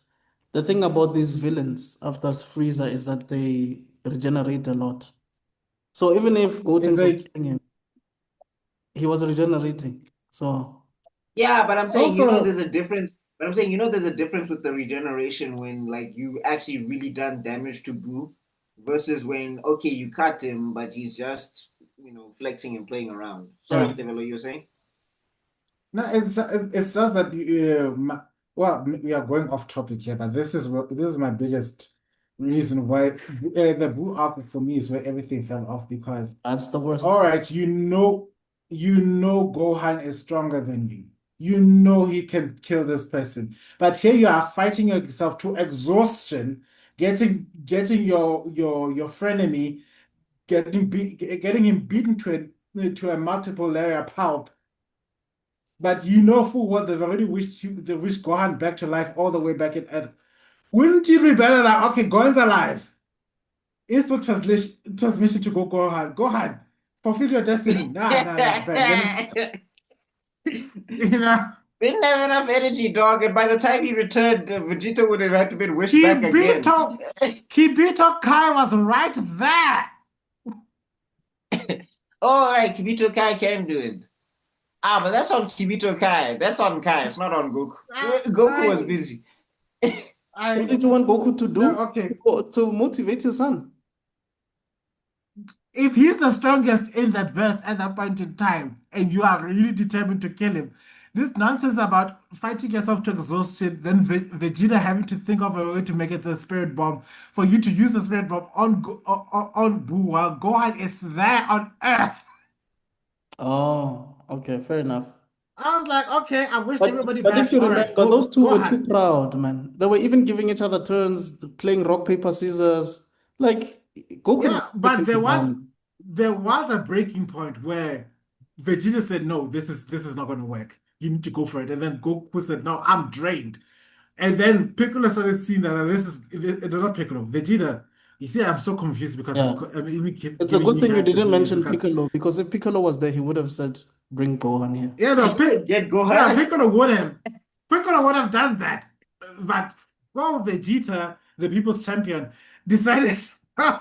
the thing about these villains after Frieza is that they regenerate a lot. So even if It's Gotenks was like killing him, he was regenerating. So Yeah, but I'm saying, also there's a difference. But I'm saying, there's a difference with the regeneration when, like, you actually really done damage to Boo versus when, okay, you cut him, but he's just, flexing and playing around. Sorry, yeah, Develo, you were saying? no, it's just that well, we are going off topic here, but this is my biggest reason why the Buu arc for me is where everything fell off because that's the all worst. right, you know Gohan is stronger than you. You know he can kill this person. But here you are fighting yourself to exhaustion, getting your frenemy, getting him beaten to a multiple layer pulp. But you know full well they've already they wished Gohan back to life all the way back in Earth. Wouldn't you be better like, okay, Gohan's alive. Instant transmission to Gohan. Gohan, fulfill your destiny. Nah, nah, nah, fam. You know, They didn't have enough energy, dog, and by the time he returned, Vegeta would have had to been wished back again. Kibito, Kibito Kai was right there. All right, Kibito Kai can do it. Ah, but that's on Kibito Kai. That's on Kai. It's not on Goku. I, Goku was I, busy. What I, did you want Goku to no, do okay. to motivate his son? If he's the strongest in that verse at that point in time, and you are really determined to kill him, this nonsense about fighting yourself to exhaustion, then Vegeta having to think of a way to make it the spirit bomb, for you to use the spirit bomb on Buu while Gohan is there on Earth. Oh, okay, fair enough. I was like, okay, I wish everybody But if back. you All right, remember, those go two were too Gohan. proud, man. They were even giving each other turns, playing rock, paper, scissors. Like Goku never Yeah, taken but him there was down. there was a breaking point where Vegeta said, "No, this is not going to work. You need to go for it." And then Goku said, "No, I'm drained." And then Piccolo started seeing that it's not Piccolo, Vegeta. You see, I'm so confused because Yeah. I'm even It's a giving good you thing you guys this didn't reading mention because Piccolo, because if Piccolo was there, he would have said, bring Gohan here. yeah, no, Get yeah, Gohan. Piccolo would have done that, but well, Vegeta, the people's champion, decided, oh,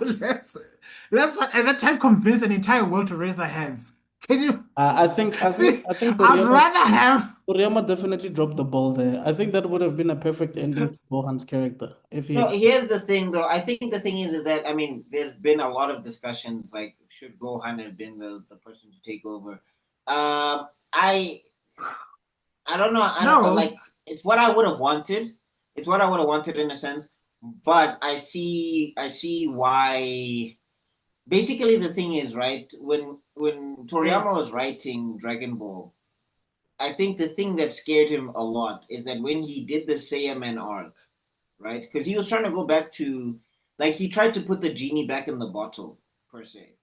let's at that time convince an entire world to raise their hands. Can you I think I think see? I think I'd rather have. Toriyama definitely dropped the ball there. I think that would have been a perfect ending to Gohan's character if he No, had. here's the thing, though. I think the thing is that, I mean, there's been a lot of discussions like, should Gohan have been the person to take over? I don't know. I don't like. No, It's what I would have wanted. It's what I would have wanted in a sense. But I see why. Basically, the thing is, right, when eh, Toriyama was writing Dragon Ball, I think the thing that scared him a lot is that when he did the Saiyaman arc, right, because he was trying to go back to, like, he tried to put the genie back in the bottle per se,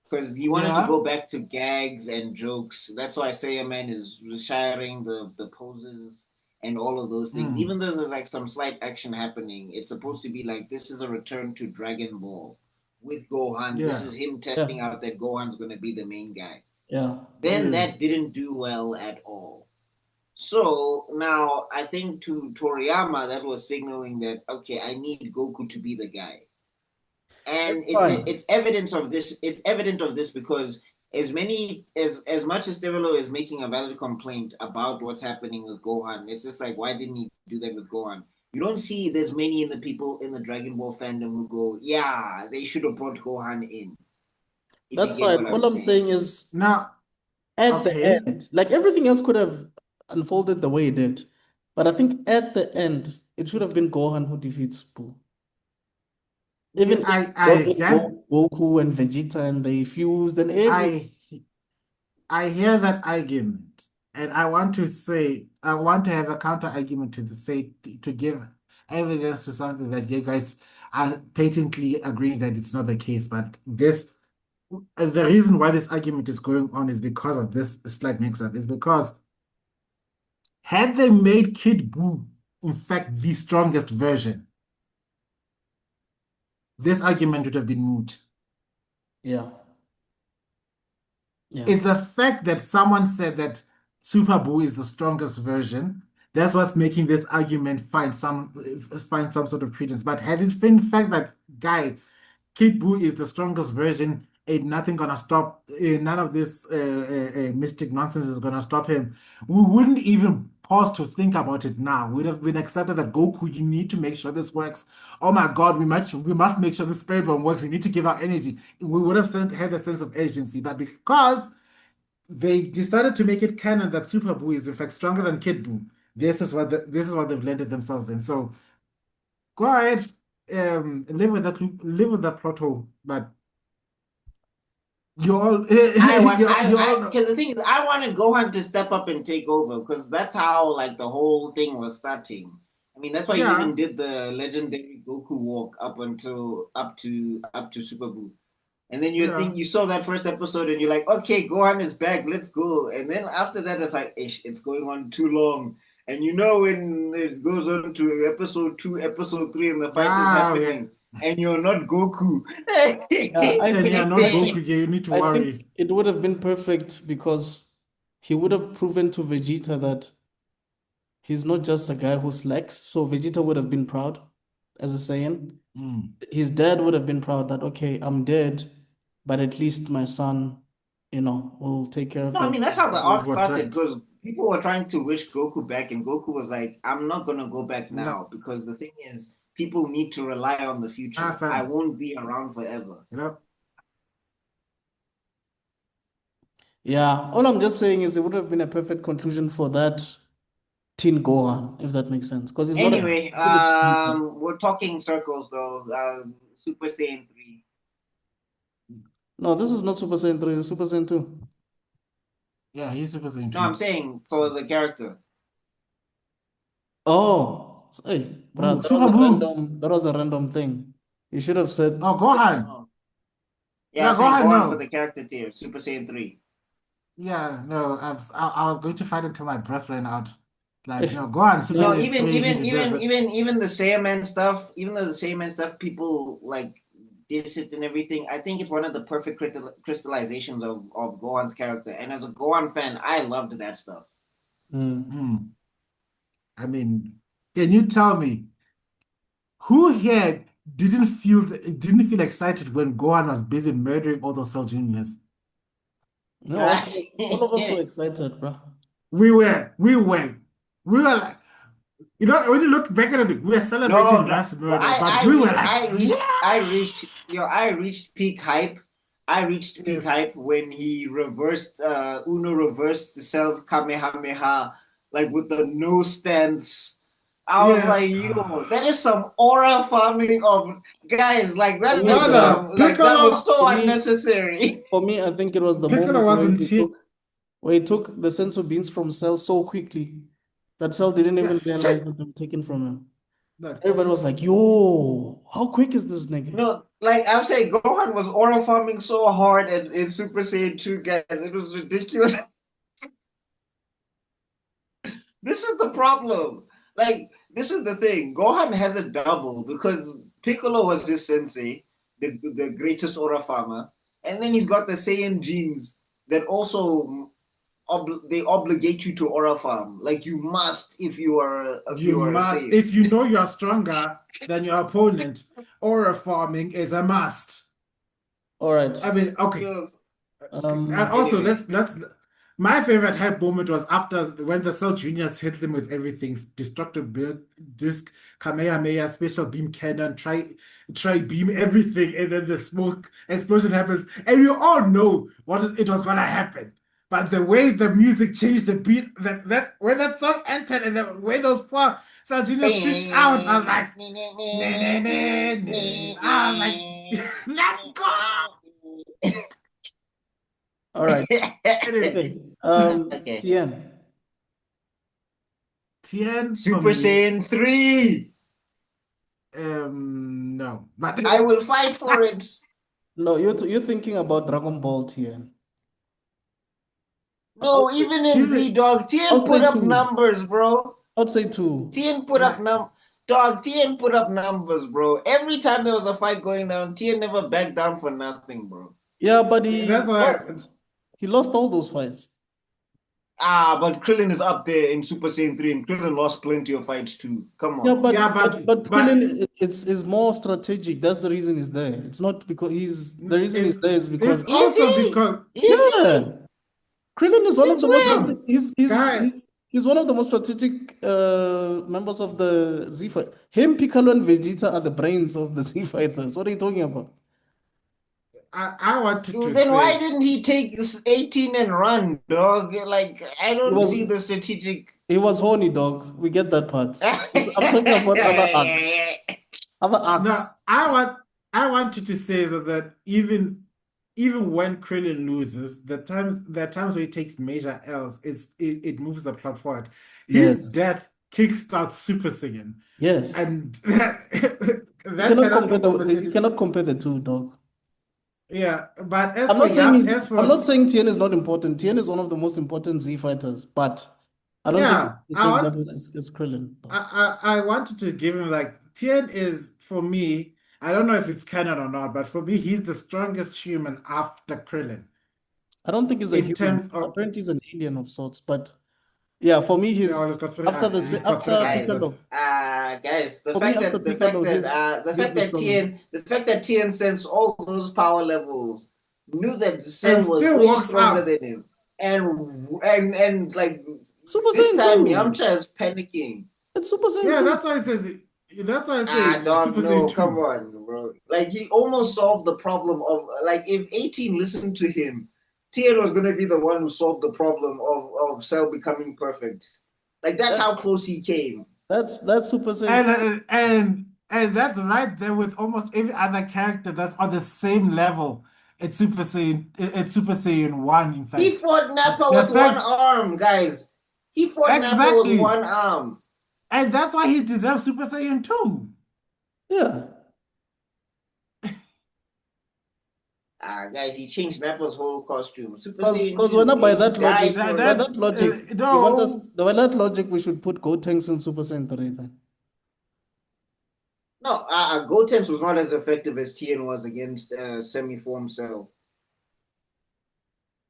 because he wanted to yeah, go back to gags and jokes. That's why Saiyaman is sharing the poses and all of those things. mm, Even though there's like some slight action happening, it's supposed to be like, this is a return to Dragon Ball with Gohan. This yeah, is him Yeah, testing out that Gohan's going to be the main guy. yeah. Then yes, that didn't do well at all. So now I think to Toriyama that was signaling that, okay, I need Goku to be the guy. It's And it's fine. it's evidence of this. It's evident of this because as much as Devilo is making a valid complaint about what's happening with Gohan, it's just like, why didn't he do that with Gohan? You don't see there's many in the people in the Dragon Ball fandom who go, yeah, they should have brought Gohan in. If you That's get fine. what I'm All I'm saying. saying is Now, at the okay. end, like everything else could have unfolded the way it did. But I think at the end, it should have been Gohan who defeats Boo. Even if I brought in again, Goku and Vegeta and they fused and everything. I hear that argument, and I want to say I want to have a counter argument to give evidence to something that you guys are patently agreeing that it's not the case. But the reason why this argument is going on is because of this slight mix-up. Is because had they made Kid Buu in fact the strongest version, this argument would have been moot. Yeah. Yeah. It's the fact that someone said that Super Buu is the strongest version. That's what's making this argument find some sort of credence. But had it been the fact that guy Kid Buu is the strongest version, ain't nothing gonna stop. None of this mystic nonsense is gonna stop him. We wouldn't even pause to think about it now. We'd have been accepted that Goku, you need to make sure this works. Oh my God, we must make sure the spirit bomb works. We need to give our energy. We would have had a sense of urgency, but because they decided to make it canon that Super Buu is in fact stronger than Kid Buu, this is what they've landed themselves in. So go ahead, live with that plot hole, but you all, you all know. Because the thing is, I wanted Gohan to step up and take over because that's how like the whole thing was starting. I mean, that's why he Yeah, even did the legendary Goku walk up to Super Buu. And then you yeah. think you saw that first episode and you're like, okay, Gohan is back, let's go. And then after that, it's like, ish, it's going on too long. And you know when it goes on to episode 2, episode 3, and the fight is Ah, yeah. happening, and you're not Goku. Yeah, I And think yeah, not I think Goku. Yeah, you need to I think worry. it would have been perfect because he would have proven to Vegeta that he's not just a guy who slacks. So Vegeta would have been proud as a Saiyan. Mm. His dad would have been proud that, okay, I'm dead, but at least my son, will take care of No, I the mean, that's how the Will arc started protect. because people were trying to wish Goku back, and Goku was like, I'm not going to go back No, now because the thing is, people need to rely on the future. I fam. won't be around forever. You know, Yeah, all I'm just saying is it would have been a perfect conclusion for that Teen Gohan, if that makes sense. Because he's not a Anyway, teenager. we're talking circles though. Super Saiyan 3. No, this is not Super Saiyan 3, it's Super Saiyan 2. yeah, he's supposed to No, I'm into. saying for the character. Oh, hey, bro, Boo, Super Boo. that was a random thing. You should have said, Oh, Gohan. Oh. Yeah, I'm Yeah, saying Gohan. go on for No. the character tier, Super Saiyan 3. Yeah, no. I was going to fight until my breath ran out. Like, no, Gohan, Super No, Saiyan 3. He deserves it. even the Saiyaman stuff, even though the Saiyaman stuff, people like diss it and everything. I think it's one of the perfect crystallizations of Gohan's character. And as a Gohan fan, I loved that stuff. Hmm. I mean, can you tell me who here didn't feel excited when Gohan was busy murdering all those Cell Juniors? no, all of us were excited, bro. We were like, when you look back at it, we were No, celebrating no. mass murder, but we were like, I reached peak hype. I reached peak yes, hype when he Uno reversed the Cell's Kamehameha, like with the no stance. I was yes. like, yo, that is some aura farming of guys. Like For me, that's Brother, some like that was Piccolo, so for me, unnecessary. for me, I think it was the Piccolo moment wasn't here. where he took the sensu beans from Cell so quickly that Cell didn't Yeah, even realize check. that they were taken from him. Look, Everybody was like, yo, how quick is this nigga? No, like I'm saying, Gohan was aura farming so hard in Super Saiyan 2, guys. It was ridiculous. This is the problem. Like, this is the thing. Gohan has a double because Piccolo was his sensei, the greatest aura farmer, and then he's got the Saiyan genes that also they obligate you to aura farm. Like you must if you you are a must, Saiyan. if you know you're stronger than your opponent, aura farming is a must. All right. I mean, okay. Yes. Also, Anyway, let's. My favorite hype moment was after when the Cell Juniors hit them with everything: destructive build, disc, Kamehameha, special beam cannon, try beam everything, and then the smoke explosion happens, and you all know what it was gonna happen. But the way the music changed, the beat, that when that song entered, and the way those poor Cell Juniors freaked out, I was like, nah, nah, nah, nah. I was like, let's go. All right. Anyway. Okay. okay. Tien. Tien for Super me, Saiyan 3. no, but I will fight for it. No, you're thinking about Dragon Ball Tien. No, even in here's Z it. dog, Tien I'll put say up two. numbers, bro. I'd say two. Tien put up My, Tien put up numbers, bro. Every time there was a fight going down, Tien never backed down for nothing, bro. Yeah, but that's he why. lost. He lost all those fights. But Krillin is up there in Super Saiyan 3, and Krillin lost plenty of fights too. Come Yeah, on. Yeah, but but Krillin is more strategic. That's the reason he's there. It's not because the reason he's it's there is it's because Is also he? because Is he? yeah, Krillin is one of Since the most when? no guy. he's one of the most strategic members of the Z fight. Him, Piccolo, and Vegeta are the brains of the Z fighters. What are you talking about? I wanted to Then why say didn't he take 18 and run, dog? Like, I He don't see was the strategic. he was horny, dog. We get that part. I'm talking about other arcs. Other no. arcs. I wanted to say that even when Krillin loses, there are times where he takes major L's. It moves the plot forward. His Yes. death kickstarts Super Saiyan, Yes. and that cannot be You overstated. cannot compare the two, dog. Yeah, but as I'm for not saying Tien is not important. Tien is one of the most important Z fighters, but I don't think it's yeah, the same level as Krillin, dog. I wanted to give him like Tien is for me. I don't know if it's canon or not, but for me, he's the strongest human after Krillin I don't think he's a in human. terms of Apparently he's an alien of sorts, but yeah, for me yeah, well, he's he's got three after eyes. guys, So Piccolo. guys, For me, after Piccolo, he's the strongest. The fact that Tien sensed all those power levels, knew that and Cell was still way walks stronger up. than him, and like Super this Saiyan time 2. Yamcha is panicking. It's Super Saiyan Yeah, 2. that's why I say that's why I say Dog, Super Saiyan no, come 2. on, bro. Like he almost solved the problem of like if 18 listened to him, Tien was gonna be the one who solved the problem of Cell becoming perfect. Like that's That, how close he came. that's Super Saiyan 2. And that's right there with almost every other character that's on the same level. It's Super Saiyan 1, in He fact. fought Nappa The with one fact arm, guys. He fought Nappa with exactly. one arm. And that's why he deserves Super Saiyan 2. Yeah. Guys, he changed Nappa's whole costume. Super Saiyan Because 2, when by he that logic, died That for by it. that's that logic, you want us no. by that logic, we should put Gotenks in Super Saiyan 3 then. No, Gotenks was not as effective as Tien was against semi-form Cell.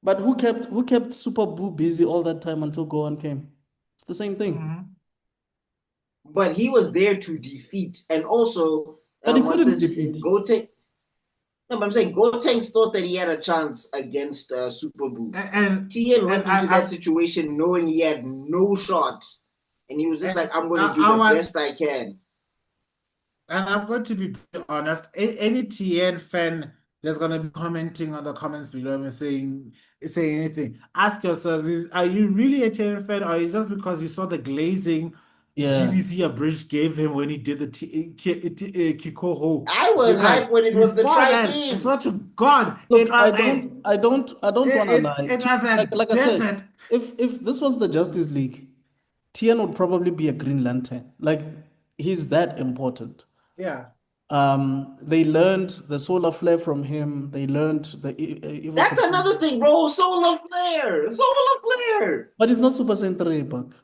But who kept Super Boo busy all that time until Gohan came? It's the same thing. Mhm. But he was there to defeat. And also, But he was couldn't this defeat. Gotenks? No, but I'm saying Gotenks thought that he had a chance against Super Boo. Tien And went into that situation knowing he had no shot. And he was just like, I'm going to do I the want best I can. and I'm going to be honest. Any TN fan that's going to be commenting on the comments below and saying anything, ask yourselves: are you really a TN fan, or is it just because you saw the glazing Yeah. GBC abridged gave him when he did the Kikoho? I was Because hyped when it was the before that, I tri-beam. swear to God, Look, I don't want to lie. it was a Like I said, desert. if this was the Justice League, Tien would probably be a Green Lantern. Like he's that important. Yeah. They learned the solar flare from him. They learned the evil That's potential. another thing, bro. Solar flare. Solar flare. But it's not Super Saiyan 3, Buck.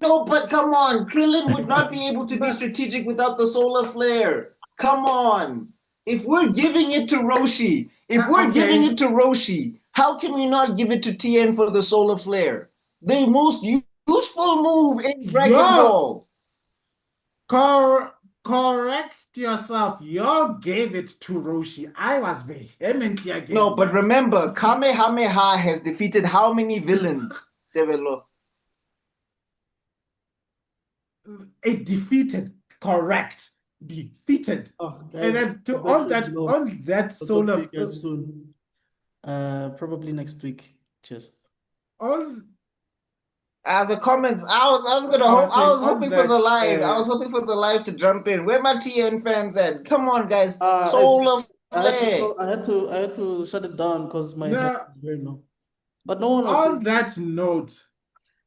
No, but come on. Krillin would not be able to be But strategic without the solar flare. Come on. If we're giving it to Roshi, okay. how can we not give it to Tien for the solar flare? The most useful move in Dragon Yo, Ball. Correct yourself. Y'all gave it to Roshi. I was vehemently No, against but that. remember, Kamehameha has defeated how many villains? Develo. It defeated. Correct. Defeated. Oh, And guys, then the to battery is low. on that I'll talk to solar you guys soon. Probably next week. Cheers. on The comments. I was on hoping for that the live. I was hoping for the live to jump in. Where my TN fans at? Come on, guys. I Solar had to flare. I had to shut it down because my head no is very low. But no one was on saying that note,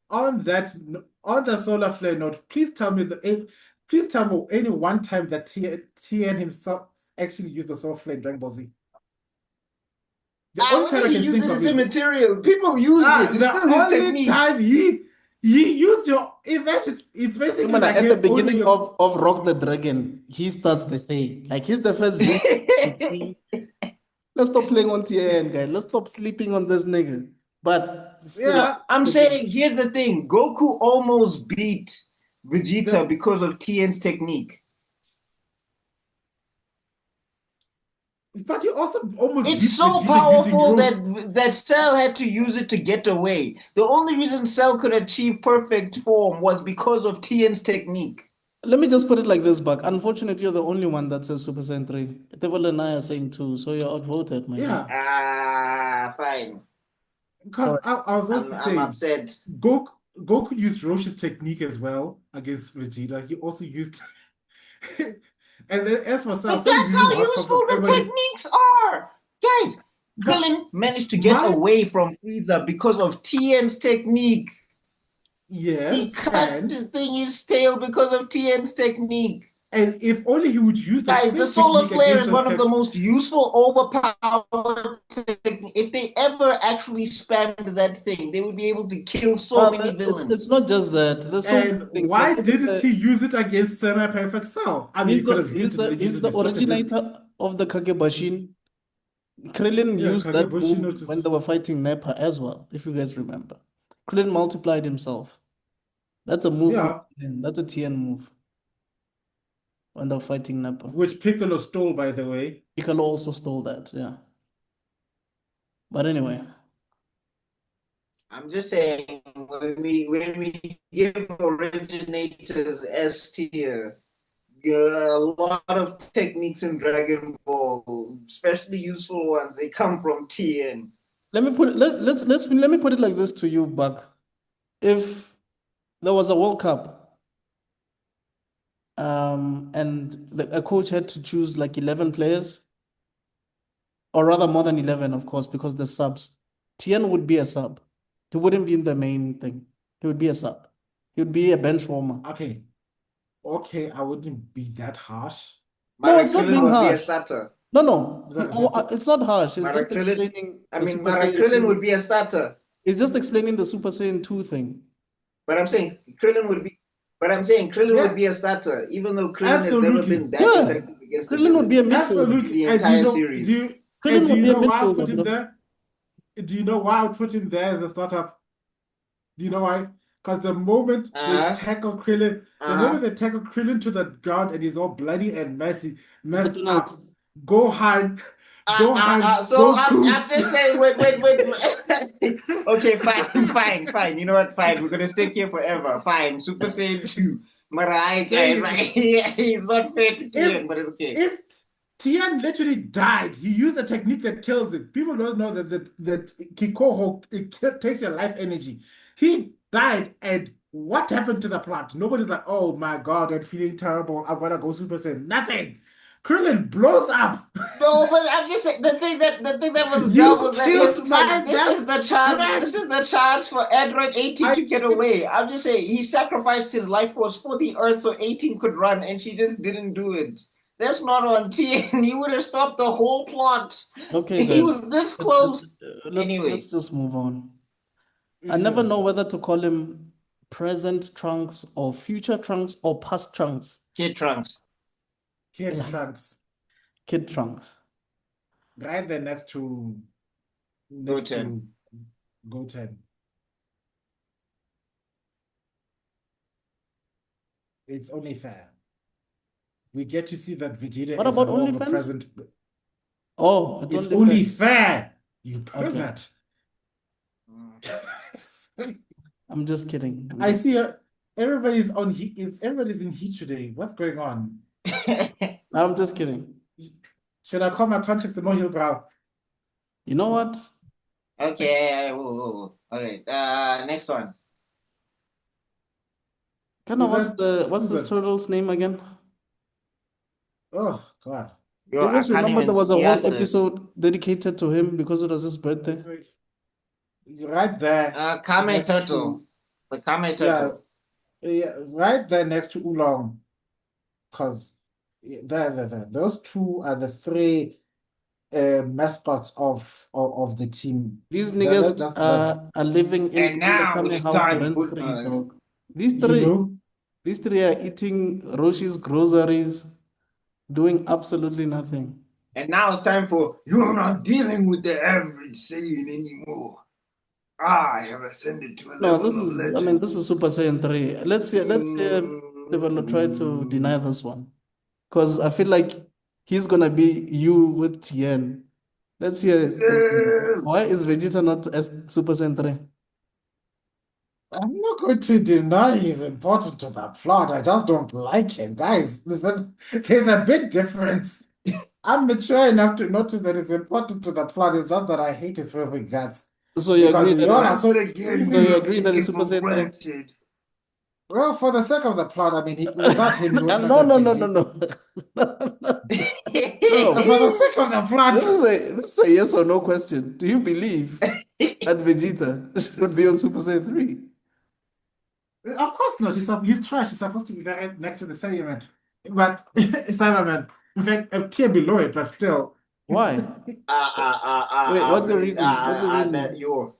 on the solar flare note, please tell me any one time that TN himself actually used the solar flare in Dragon Ball Z. The only time Whether I he can think uses of it is immaterial, people used it. It's the still his only technique. time he used your it's basically like at the only beginning your of Rock the Dragon, he starts the thing. Like he's the first Z. Z. Let's stop playing on TN, guy. Let's stop sleeping on this nigga. But still, yeah. I'm saying, here's the thing. Goku almost beat Vegeta The, because of TN's technique. but he also almost It's beat so Vegeta using powerful Roshi. that Cell had to use it to get away. The only reason Cell could achieve perfect form was because of TN's technique. let me just put it like this, Buck. Unfortunately, you're the only one that says Super Saiyan 3. Devil and I are saying 2, so you're outvoted, my guy. Yeah. Fine. Because Sorry. I was also I'm saying upset. Goku used Roshi's technique as well against Vegeta. He also used and then as for Cell, But Cell is that's using how horse useful pump from the everybody's techniques are. Guys, but Krillin managed to get my away from Frieza because of TN's technique. He yes, cut the thing his tail because of TN's technique. and if only he would use the Guys, the same solar technique flare against is those one of the characters. most useful, overpowered technique. If they ever actually spammed that thing, they would be able to kill so many It's villains. not just that. There's so many And things. why Like even didn't he use it against semi-perfect Cell? I mean, he could have used it and then used he's it the as Dr. Disc. originator of the Kagebushin. Krillin Yeah, used that Kagebushi move when noticed. they were fighting Nappa as well, if you guys remember. Krillin multiplied himself. That's a move from Yeah, TN. That's a TN move when they were fighting Nappa. which Piccolo stole, by the way. Piccolo also stole that, yeah. But anyway, I'm just saying, when we give originators S tier, a lot of techniques in Dragon Ball, especially useful ones, they come from TN. let me put it, let me put it like this to you, Buck. If there was a World Cup, and a coach had to choose like 11 players, or rather more than 11, of course, because the subs. Tien would be a sub. He wouldn't be in the main thing. He would be a sub. He would be a bench warmer. Okay, okay, I wouldn't be that harsh. No, it's not Krillin being would be a harsh. starter. No, That's it's not harsh. It's just Krillin, explaining the Super Saiyan Krillin 2. would be a starter. It's just explaining the Super Saiyan 2 thing. But I'm saying Krillin would be. But I'm saying Krillin would yeah, be a starter, even though Krillin has never absolutely. been that Yeah, effective against the Krillin would be villain a in midfielder. Absolutely. the entire series. Krillin Do would you be a know why I put midfielder, him bro. there? Do you know why I would put him there as a startup? Do you know why? Because the moment they tackle Krillin to the ground and he's all bloody and messed up, Gohan, So Goku. I'm just saying, wait. Okay, fine. You know what? Fine. We're gonna stick here forever. Fine. Super Saiyan 2. Marai guys, he's not fair to if Tien, but it's okay. if Tian literally died, he used a technique that kills him. People don't know that Kikoho takes your life energy. He died, and what happened to the plot? Nobody's like, oh my god, I'm feeling terrible. I'm gonna go Super Saiyan. Nothing. Krillin blows up. No, but I'm just saying the thing that was dumb You was that killed it's my like best this friend. is the chance for Android 18 I to get away. I'm just saying he sacrificed his life force for the Earth so 18 could run, and she just didn't do it. That's not on TN. He would have stopped the whole plot. Okay, He guys. was this close. Let's Anyway, just move on. I never know whether to call him present Trunks or future Trunks or past Trunks. Kid Trunks. Kid Yeah, Trunks. Kid Trunks. Right there next to Goten. Goten. It's only fair. we get to see that Vegeta What is about more of a OnlyFans? present. Oh, it's It's only only fair. fair. You Okay. pervert. I'm just kidding. I see everybody's on heat. Everybody's in heat today? What's going on? I'm just kidding. Should I call my contacts the Mohil Brow? You know what? Okay, all right. Next one. Kinda, Is what's who's this that? turtle's name again? Oh God. Yo, I I just can't remember even there was a see whole us. episode dedicated to him because it was his birthday. Right there. Kame next Turtle. to- The Kame Yeah, Turtle. yeah, right there next to Oolong. Because those two are the three mascots of the team. These niggas That are living And in the now Kame it's house time rent for free, dog. you know. These three are eating Roshi's groceries, doing absolutely nothing. and now it's time for you're not dealing with the average Saiyan anymore. I have ascended to a No, level of legend. this is Super Saiyan 3. Let's see if they will try to deny this one. Because I feel like he's gonna be you with Tien. Let's hear. Why is Vegeta not as Super Saiyan 3? I'm not going to deny he's important to the plot. I just don't like him. Guys, listen, there's a big difference. I'm mature enough to notice that it's important to the plot. It's just that I hate his filthy guts. So you agree Because that y'all are it's, so again, so you you agree that take it's it Super for Saiyan 3? granted. well, for the sake of the plot, I mean, without him, you would No, not no, have no, been no, no. No. For the sake of the plot. This is a yes or no question. Do you believe that Vegeta should be on Super Saiyan 3? Of course not. He's trash. He's supposed to be right next to the Cyberman. But Cyberman, in fact, a tier below it, but still. Why? Wait, what's your reason? What's your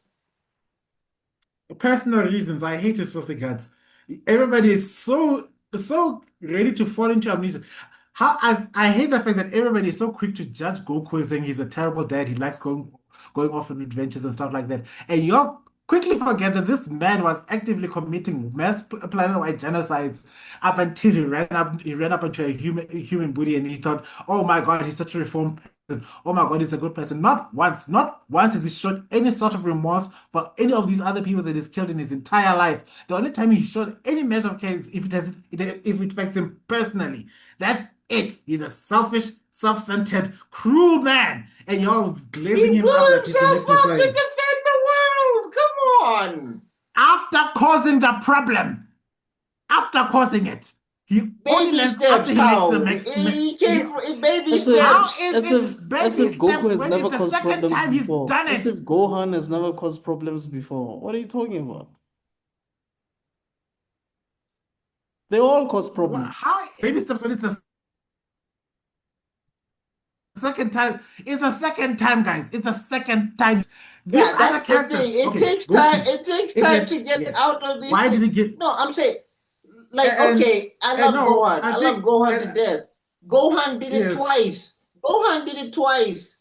reason? Personal reasons. I hate his filthy guts. Everybody is so ready to fall into amnesia. I hate the fact that everybody is so quick to judge Goku saying he's a terrible dad. He likes going off on adventures and stuff like that. And you quickly forget that this man was actively committing mass planet-wide genocides up until he ran up into a human body and he thought, oh my God, he's such a reformed person. Oh my God, he's a good person. Not once has he showed any sort of remorse for any of these other people that he's killed in his entire life. The only time he showed any measure of care is if it affects him personally. That's it. He's a selfish, self-centered, cruel man. And you're glazing He him blew up like he's the himself next up to Messiah. defend the world. Come on. After causing the problem, after causing it, he only Baby learns steps. after he How? makes He came from baby As if, How steps. is it baby as if Goku steps has when never it's the caused second problems time he's before. done As it? if Gohan has never caused problems before. What are you talking about? They all cause problems. How baby steps when it's the second time? It's the second time, guys. It's the second time. These Yeah, other that's the characters. thing. It Okay, takes Goku. time. It takes time to get Yes. out of these Why things. did he get? No, I'm saying, like, And- okay, I love no, Gohan. I I think- love Gohan to and- death. Gohan did it Yes. twice. Gohan did it twice.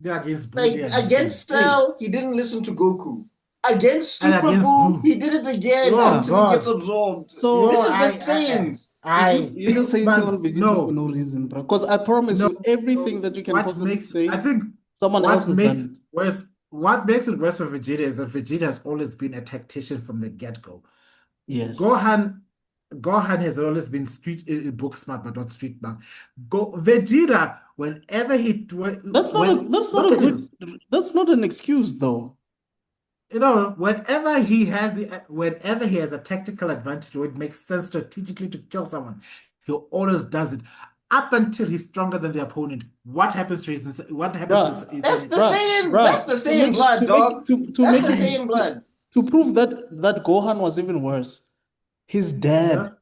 Yeah, against Buu, Like yeah, against hey. Cell, he didn't listen to Goku. Against And Super against Buu, Buu. he did it again Oh, until God. he gets absorbed. So This is I- the same. you just say but it on Vegeta no. for no reason, bro. Because I promise No, you, everything that you can what possibly makes say, I think someone what else has makes done it. worse what makes it worse for Vegeta is that Vegeta has always been a tactician from the get-go. Yes. Gohan has always been book smart, but not street smart. Vegeta, whenever That's not an excuse though. whenever he has a tactical advantage or it makes sense strategically to kill someone, he always does it. Up until he's stronger than the opponent, what happens to his? What happens to his? That's the Bruh, same. bruh, That's the same blood, dog. That's the same blood. To prove that Gohan was even worse, his dad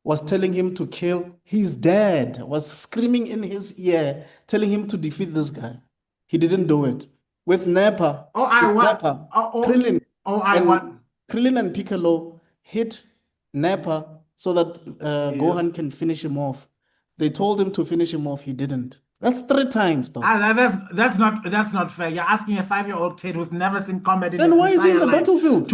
was telling him to kill. His dad was screaming in his ear, telling him to defeat this guy. He didn't do it. With Nappa, Krillin, Krillin and Piccolo hit Nappa so that Gohan can finish him off. They told him to finish him off. He didn't. That's 3 times, though. That's not fair. You're asking a 5-year-old kid who's never seen combat in Then his why is he in the entire life battlefield?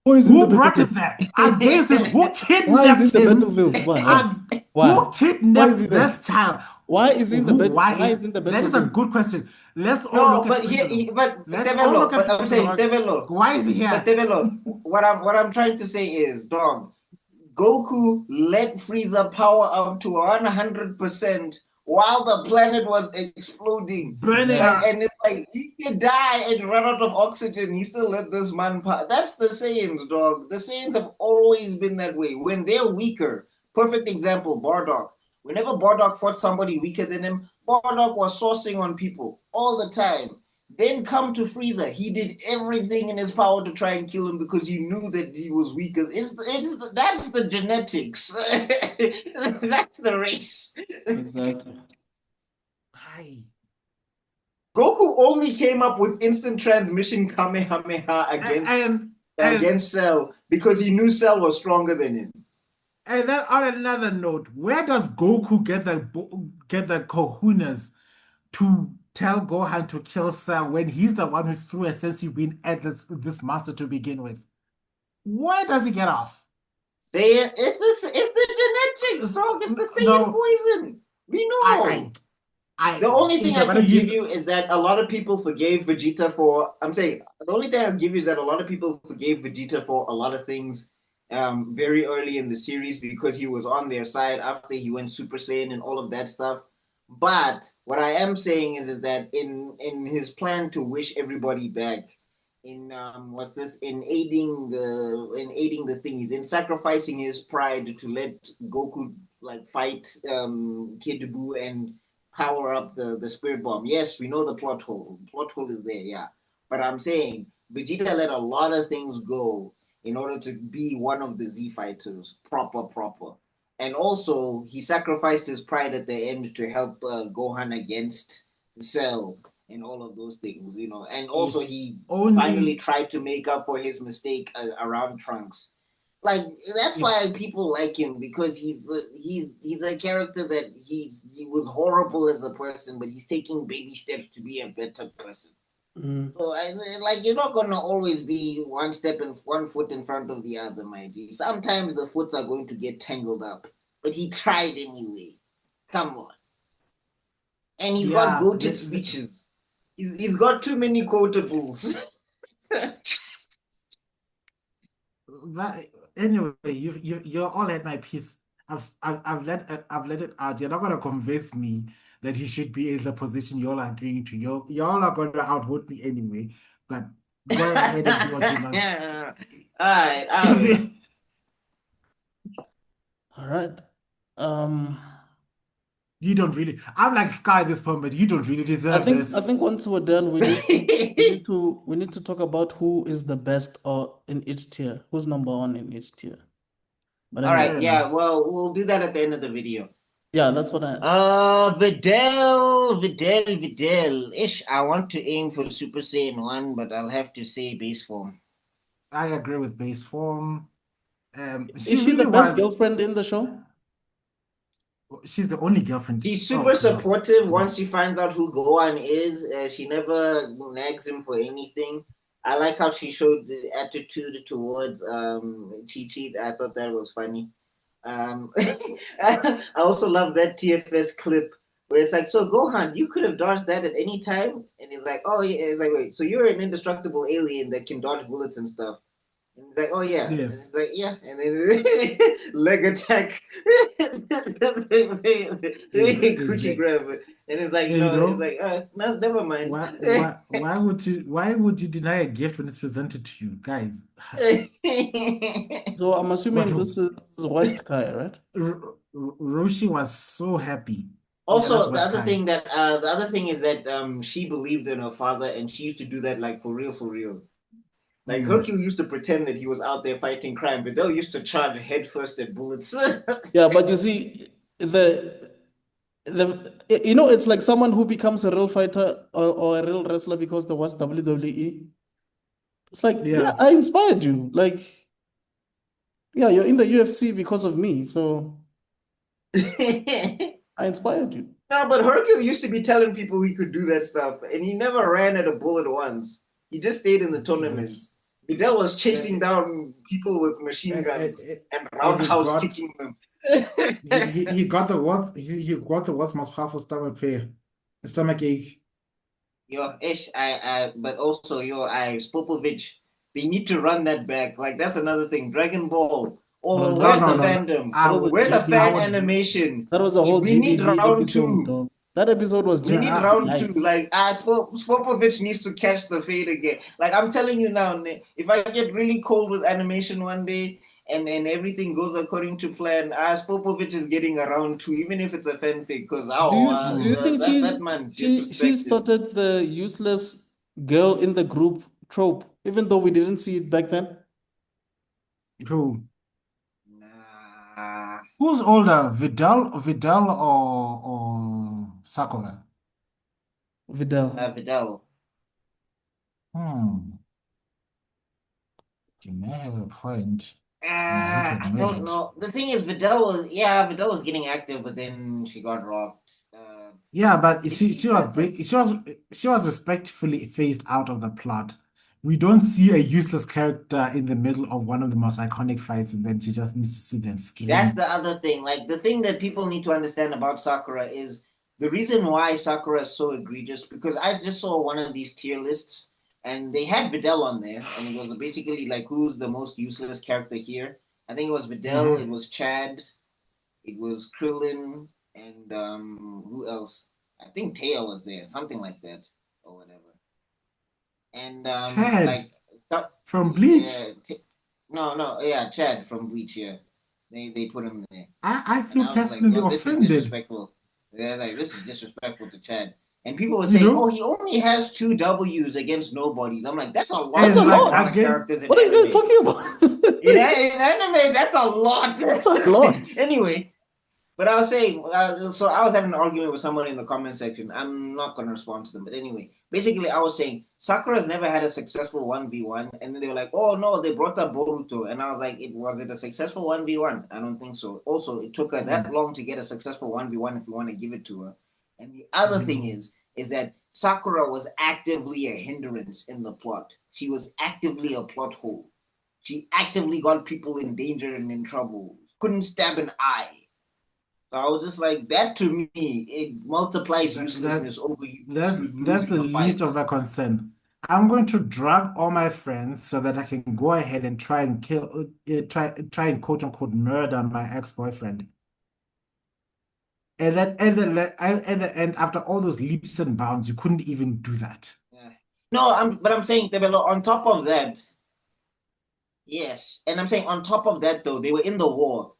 Who brought him there? Against him? Who Why is he in kidnapped the him? battlefield? Why? Why? Who Why is kidnapped he there? this child? Why is he in the Who? bed? Why? Why is he in the That is a bedroom? good question. Let's all No, look at but Frieza. but Let's all look Develo, at but I'm saying Frieza. Develo, Why is he but here? Develo, what I'm trying to say is, dog, Goku let Frieza power up to 100% while the planet was exploding. Burning Like, up. and it's like he could die and run out of oxygen. He still let this man power. That's the Saiyans, dog. The Saiyans have always been that way. When they're weaker, perfect example, Bardock. Whenever Bardock fought somebody weaker than him, Bardock was sourcing on people all the time. Then come to Frieza. He did everything in his power to try and kill him because he knew that he was weaker. That's the genetics. That's the race. Exactly. Hi. Goku only came up with instant transmission Kamehameha And against Cell because he knew Cell was stronger than him. and then on another note, where does Goku get the cojones to tell Gohan to kill Cell when he's the one who threw a sensi bean at this master to begin with? Where does he get off? It's the genetics, dog. It's the Saiyan No, poison. We know. The only thing if I you're gonna can give use you is that a lot of people forgave Vegeta for. I'm saying the only thing I'll give you is that a lot of people forgave Vegeta for a lot of things very early in the series because he was on their side after he went Super Saiyan and all of that stuff. But what I am saying is that in his plan to wish everybody back, in what's this in aiding the thing, he's in sacrificing his pride to let Goku like fight Kid Buu and power up the spirit bomb. Yes, we know the plot hole. Plot hole is there, yeah. But I'm saying Vegeta let a lot of things go in order to be one of the Z fighters, proper. And also, he sacrificed his pride at the end to help Gohan against Cell and all of those things, you know. And also, if he finally only tried to make up for his mistake around Trunks. Like that's if why people like him because he's a character that he was horrible as a person, but he's taking baby steps to be a better person. Mm. So like you're not gonna always be one foot in front of the other, my G. Sometimes the foots are going to get tangled up, but he tried anyway. Come on, and he's got yeah, goated speeches. He's got too many quotables. that, anyway, you're all at my piece. I've let it out. You're not gonna convince me that he should be in the position you're agreeing to. Y'all are gonna outvote me anyway. But go ahead and do what you must. All right. All right. You don't really. I'm like Sky at this point, but you don't really I deserve think this. once we're done, we need to talk about who is the best or in each tier. Who's number one in each tier. But All anyway, right, Fair yeah. enough. Well, we'll do that at the end of the video. yeah, that's what I. Videl. Ish, I want to aim for Super Saiyan 1, but I'll have to say base form. I agree with base form. She Is she the really best was. girlfriend in the show? She's the only girlfriend. She's Oh super God. supportive Yeah. once she finds out who Gohan is. She never nags him for anything. I like how she showed the attitude towards Chi Chi. I thought that was funny. I also love that TFS clip where it's like, so Gohan, you could have dodged that at any time, and he's like, oh yeah, it's like, wait, so you're an indestructible alien that can dodge bullets and stuff. And he's like, oh yeah, and Yes. it's like, yeah, and then leg attack, coochie Is grab, and it's like, you no, it's know like, no, never mind. why would you deny a gift when it's presented to you, guys? So I'm But assuming this is West Kai, right? Roshi was so happy. Yeah, that's Also, West Kai. the other thing is that she believed in her father, and she used to do that like for real, for real. Like Mm. Hercule used to pretend that he was out there fighting crime, but they used to charge headfirst at bullets. Yeah, but you see, it's like someone who becomes a real fighter or a real wrestler because they watch WWE. It's like, yeah, Yeah. I inspired you. Like, yeah, you're in the UFC because of me, so I inspired you. No, but Hercule used to be telling people he could do that stuff, and he never ran at a bullet once. He just stayed in the Shit. tournaments. Videl was chasing down people with machine guns and roundhouse kicking them. he got the world's most powerful stomach ache. But also Spopovich, they need to run that back. Like that's another thing. Dragon Ball. Oh, where's the fandom? Where's the fan animation? That was a whole We need GBV round episode, two. though. That episode was We need GBV round life. two. Like Spopovich needs to catch the fade again. Like I'm telling you now, if I get really cold with animation one day and everything goes according to plan, Spopovich is getting a round two, even if it's a fanfic. Because Do you think that man she disrespected. started the useless girl in the group trope, even though we didn't see it back then? True. Nah. Who's older, Vidal or Sakura? Vidal. Vidal. You may have a point. I don't know. The thing is, Vidal was getting active, but then she got rocked. Yeah, but she was respectfully phased out of the plot. We don't see a useless character in the middle of one of the most iconic fights, and then she just needs to sit and scream. That's the other thing. Like the thing that people need to understand about Sakura is the reason why Sakura is so egregious. Because I just saw one of these tier lists, and they had Videl on there, and it was basically like who's the most useless character here. I think it was Videl, it was Chad, it was Krillin, and who else? I think Teo was there, something like that, or whatever. And Chad like from Bleach. Chad from Bleach. Yeah, they put him there. I feel personally offended. This is disrespectful. They're like, this is disrespectful to Chad. And people were saying, "Oh, he only has 2 W's against nobodies." I'm like, that's a lot. That's a lot. Characters what are you guys talking about? in anime, that's a lot. That's a lot. Anyway, but I was saying, so I was having an argument with someone in the comment section. I'm not going to respond to them. But anyway, basically, I was saying, Sakura's never had a successful 1v1. And then they were like, oh, no, they brought up Boruto. And I was like, was it a successful 1v1? I don't think so. Also, it took her that long to get a successful 1v1 if you want to give it to her. And the other thing is that Sakura was actively a hindrance in the plot. She was actively a plot hole. She actively got people in danger and in trouble. Couldn't stab an eye. So I was just like, that to me, it multiplies uselessness over you. That's the least of my concern. I'm going to drag all my friends so that I can go ahead and try and try and quote unquote murder my ex-boyfriend. And then at the end, after all those leaps and bounds, you couldn't even do that. Yeah. No, but I'm saying, on top of that, yes. And I'm saying on top of that, though, they were in the war.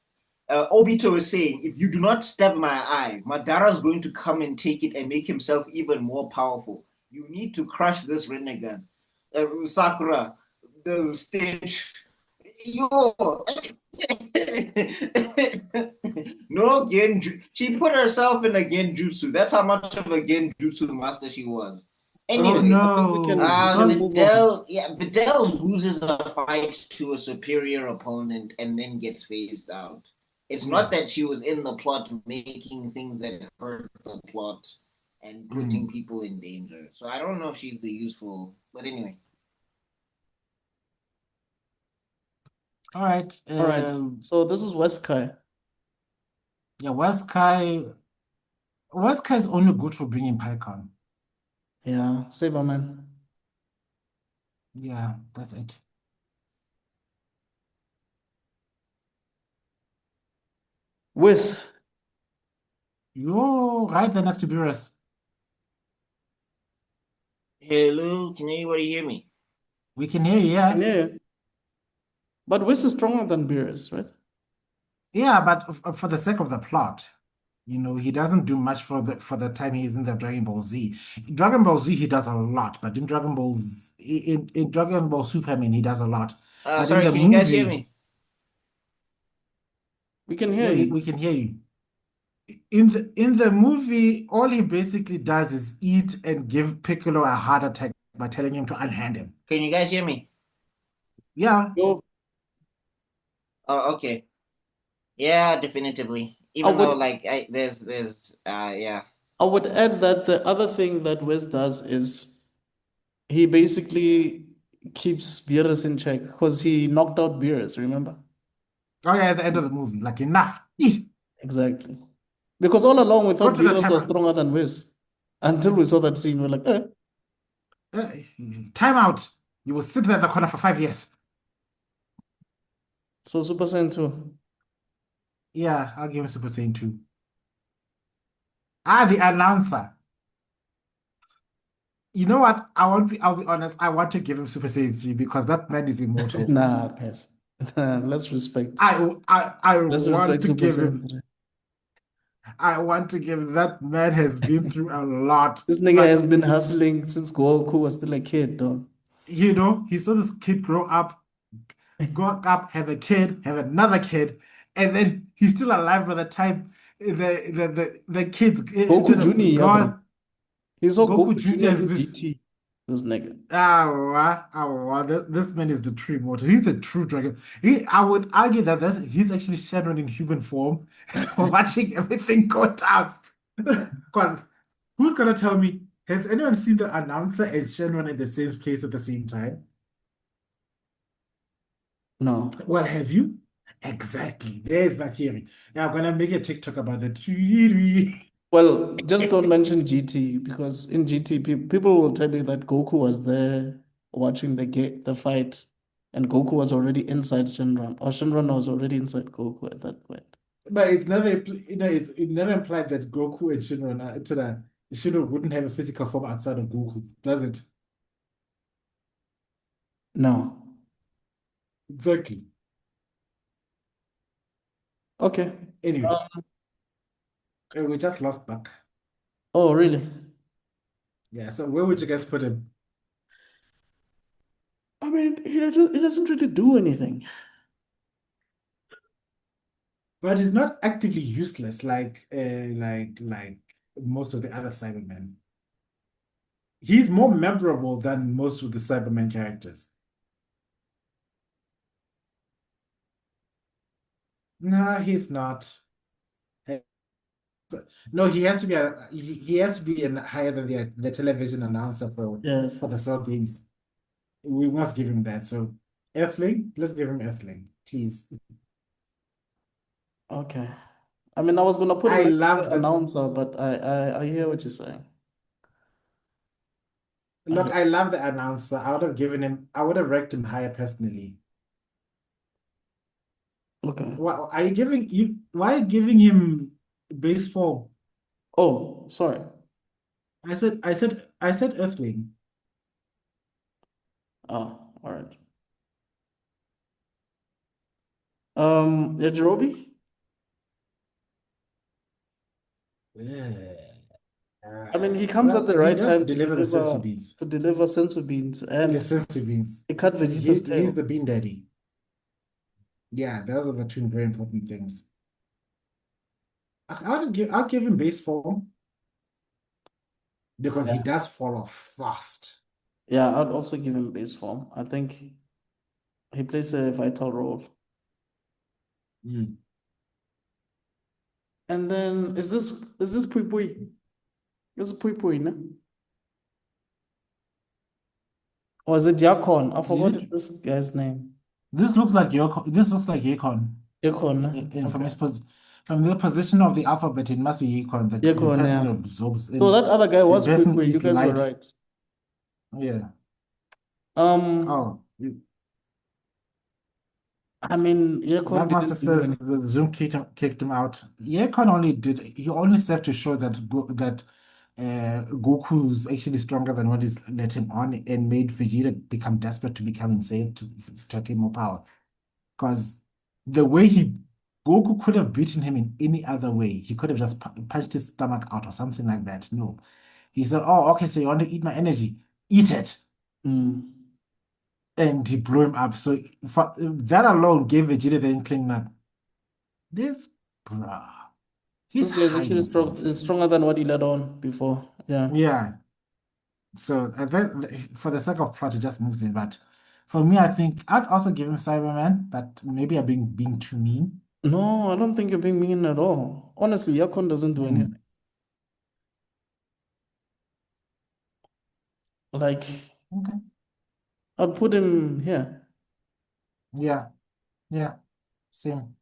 Obito is saying, if you do not stab my eye, Madara's going to come and take it and make himself even more powerful. You need to crush this renegade. Sakura, the stage. Yo. No genjutsu. She put herself in a genjutsu. That's how much of a genjutsu master she was. Anyway, Videl loses a fight to a superior opponent and then gets phased out. It's not that she was in the plot making things that hurt the plot and putting people in danger. So I don't know if she's the useful, but anyway. All right. So this is Weskai. Yeah, Weskai is only good for bringing Pycon. Yeah, Saberman. Yeah, that's it. Whis. You're right there next to Beerus. Hello, can anybody hear me? We can hear you, yeah. Can hear you. But Whis is stronger than Beerus, right? Yeah, but for the sake of the plot, he doesn't do much for the time he's in the Dragon Ball Z. Dragon Ball Z, he does a lot, but in Dragon Ball Superman, he does a lot. Sorry, can you guys hear me? We can hear you. We can hear you. In the movie, all he basically does is eat and give Piccolo a heart attack by telling him to unhand him. Can you guys hear me? Yeah. Yo. Oh, okay. Yeah, definitively. Even though, there's yeah. I would add that the other thing that Wes does is he basically keeps Beerus in check because he knocked out Beerus, remember? Oh yeah, at the end of the movie, like enough. Eesh. Exactly. Because all along we Go thought to the Beerus was timeout. stronger than Whis. Until we saw that scene, we're like, eh. Uh, Timeout. You will sit there in the corner for 5 years. So Super Saiyan 2. Yeah, I'll give him Super Saiyan 2. Ah, the announcer. You know what? I'll be honest. I want to give him Super Saiyan 3 because that man is immortal. Nah, guys. Let's respect. I Let's want respect to Super give Saiyan him 3. I want to give that man has been through a lot. This nigga Like, has been hustling since Goku was still a kid, though. he saw this kid grow up, have a kid, have another kid, and then he's still alive by the time the kids Goku Junior, bro. God He saw Goku Goku Jr. Junior is do this. GT. This nigga. This man is the true immortal. He's the true dragon. I would argue that he's actually Shenron in human form, watching everything go down. Because who's gonna tell me? Has anyone seen the announcer and Shenron in the same place at the same time? No. Well, have you? Exactly. There's my theory. Yeah, I'm gonna make a TikTok about that. Well, just don't mention GT because in GT, people will tell you that Goku was there watching the fight, and Goku was already inside Shenron, or Shenron was already inside Goku at that point. But it's never, it never implied that Goku and Shinron, Shinron wouldn't have a physical form outside of Goku, does it? No. Exactly. Okay. Anyway, Um, we just lost back. oh, really? Yeah. So where would you guys put him? I mean, he doesn't really do anything. But he's not actively useless like most of the other Cybermen. He's more memorable than most of the Cybermen characters. No, he's not. No, he has to be he has to be higher than the television announcer Yes. for the Cell games. We must give him that. So Earthling, let's give him Earthling, please. Okay. I mean, I was gonna put him I next to love the that. announcer, but I hear what you're saying. I Look, hear. I love the announcer. I would have ranked him higher personally. Okay. Why are you giving him base form? Oh, sorry. I said Earthling. Oh, all right. Yajirobe? Yeah. I mean, he comes at Well, the he right does time deliver the sensu beans. to deliver sensu beans, The and sensu beans. he cut Vegeta's He's tail. the bean daddy. Yeah, those are the two very important things. I'll give him base form because he Yeah. does fall off fast. Yeah, I'd also give him base form. I think he plays a vital role. Mm. And then is this Pui Pui? This is Pui Pui, no? Or is it Yakon? I Is forgot it? this guy's name. This looks like Yacon. Yakon, no? And Okay. from the position of the alphabet, it must be Yacon, the Yakon, person yeah. who absorbs So and that other guy the was Pui person Pui. You is guys were light. right. Yeah. Um, Oh, I mean, Yakon Blackmaster didn't do says anything. the Zoom kicked him out. He only served to show that Goku's actually stronger than what is let him on, and made Vegeta become desperate to become insane to attain more power. Because the way Goku could have beaten him in any other way. He could have just punched his stomach out or something like that. No. He said, "Oh, okay, so you want to eat my energy? Eat it." Hmm. And he blew him up. So that alone gave Vegeta the inkling that this, bruh, he's This guy is hiding actually strong, is something. stronger than what he let on before. Yeah. Yeah. So for the sake of plot, it just moves in. But for me, I think I'd also give him Cyberman, but maybe I'm being too mean. No, I don't think you're being mean at all. Honestly, Yakon doesn't do anything. Hmm. Like, Okay. I'd put him here. Yeah, yeah, same.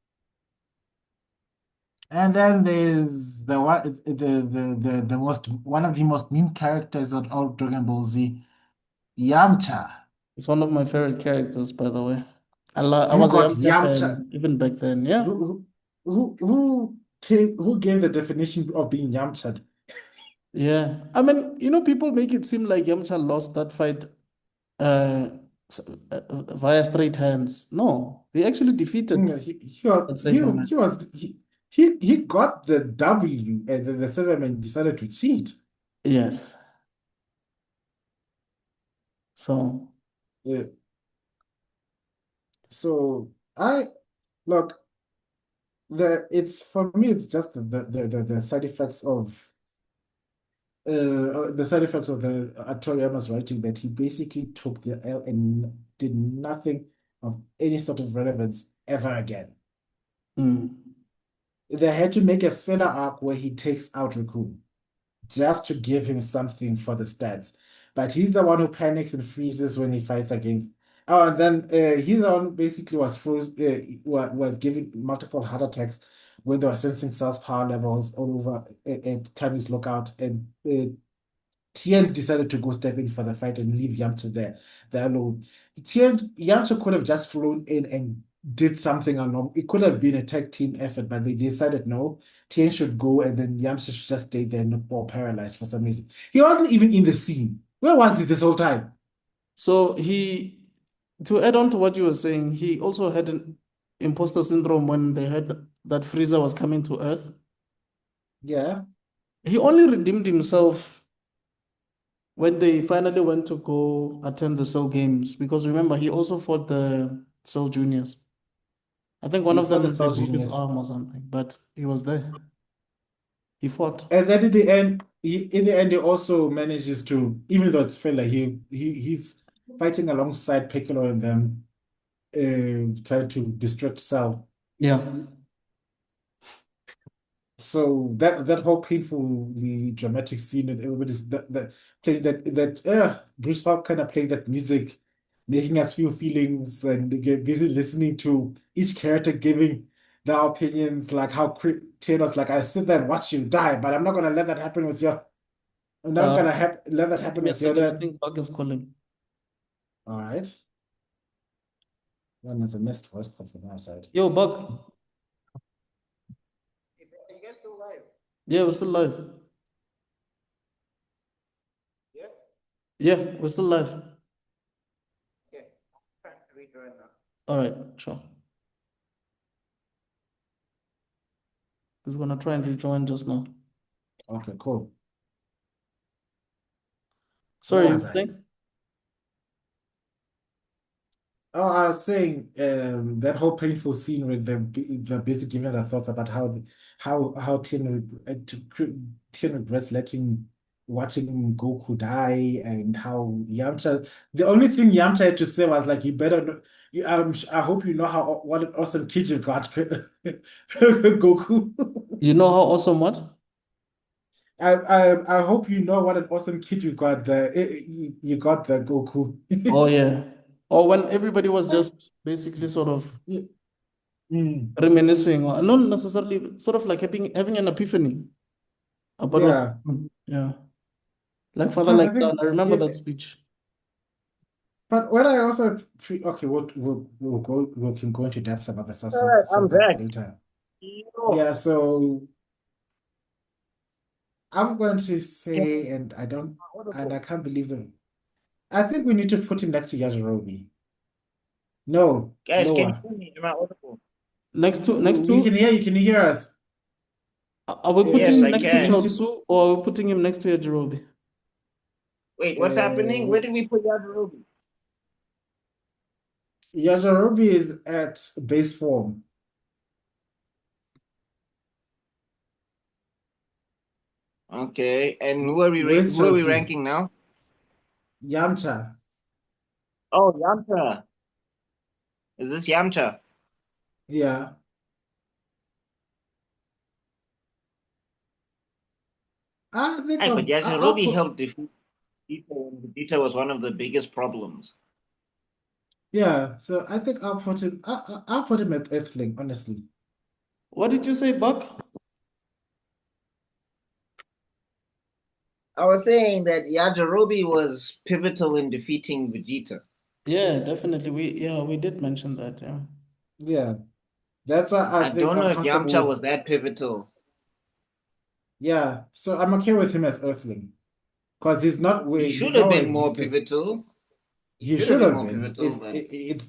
And then there's the one, the most one of the most meme characters on all Dragon Ball Z, Yamcha. It's one of my favorite characters, by the way. I Who was a got Yamcha Yamcha? fan even back then. Yeah. Who gave the definition of being Yamcha? Yeah. I mean, people make it seem like Yamcha lost that fight uh, via straight hands. No, he actually defeated that Saberman. He got the W and then the Cyberman decided to cheat. Yes. So, Uh, so I look it's for me it's just the side effects of the Toriyama's writing, that he basically took the L and did nothing of any sort of relevance ever again. mm. They had to make a filler arc where he takes out Raccoon just to give him something for the stats. But he's the one who panics and freezes when he fights against. Oh, and then he's the one who basically was was giving multiple heart attacks when they were sensing Cell's power levels all over at Tammy's lookout, and Tien decided to go step in for the fight and leave Yamcha there alone. Yamcha could have just flown in and did something along. It could have been a tag team effort, but they decided no, Tien should go and then Yamcha should just stay there or paralyzed for some reason. He wasn't even in the scene. Where was he this whole time? So to add on to what you were saying, he also had an imposter syndrome when they heard that Frieza was coming to Earth. Yeah. He only redeemed himself when they finally went to go attend the Cell Games, because remember, he also fought the Cell Juniors. I think one He of fought the them, they Cell broke his Genius. arm or something, but he was there. He fought. And then in the end, he also manages to, even though it's filler, he's fighting alongside Piccolo and them, trying to distract Cell. Yeah. So that whole painfully dramatic scene, and everybody's that playing that Bruce Hawk kind of playing that music, making us feel feelings, and busy listening to each character giving their opinions, like how Thanos, like, I sit there and watch you die, but I'm not gonna let that happen with you. I'm not gonna let that Just give happen me a with you. second. I That think Bug is calling. all right. That is a missed voice call from my side. Yo, Bug. Hey, bro, are you guys still live? Yeah, we're still live. Yeah? Yeah, we're still live. Okay. I'm trying to rejoin now. All right, sure. He's gonna try and rejoin just now. Okay, cool. Where Sorry, you was were I? saying? Oh, I was saying that whole painful scene with the basic giving their thoughts about how Tien regrets watching Goku die, and how Yamcha, the only thing Yamcha had to say was like, you better know, I hope you know how what an awesome kid you got, Goku. You know how awesome what? I hope you know what an awesome kid you got you got the Goku. Oh yeah. Or when everybody was just basically sort of Yeah. Mm. reminiscing, or not necessarily, sort of like having an epiphany about what's Yeah. going on. Yeah. Like father, Because like I son. think, I remember yeah, that speech. but what I also okay, we can go into depth about the All right, I'm Silver back. later. Yo. Yeah, so I'm going to Can say, and I audible. can't believe them. I think we need to put him next to Yajirobe. No, Guys, can you lower. hear me? Am I audible? Next We can to, hear you. Can you hear us? are we putting Yes, him I next to He needs can. to. Chaozu, or are we putting him next to Yajirobe? Wait, what's happening? Where did we put Yajirobe? Yajirobe is at base form. Okay, and Where's who are we Chaozu? ranking now? Yamcha. Oh, Yamcha. Is this Yamcha? Yeah. I think Hey, but I'll Yajirobe put. helped defeat Vegeta, and Vegeta was one of the biggest problems. Yeah, so I think I'll put him. I'll put him at Earthling, honestly. What did you say, Buck? I was saying that Yajirobe was pivotal in defeating Vegeta. Yeah, definitely. We did mention that. Yeah. Yeah, that's why I I think don't know I'm if comfortable Yamcha with. was that pivotal. Yeah, so I'm okay with him as Earthling because he's not where He he's should have not been as more useless. pivotal. He He should have should been have more been. pivotal, but It's.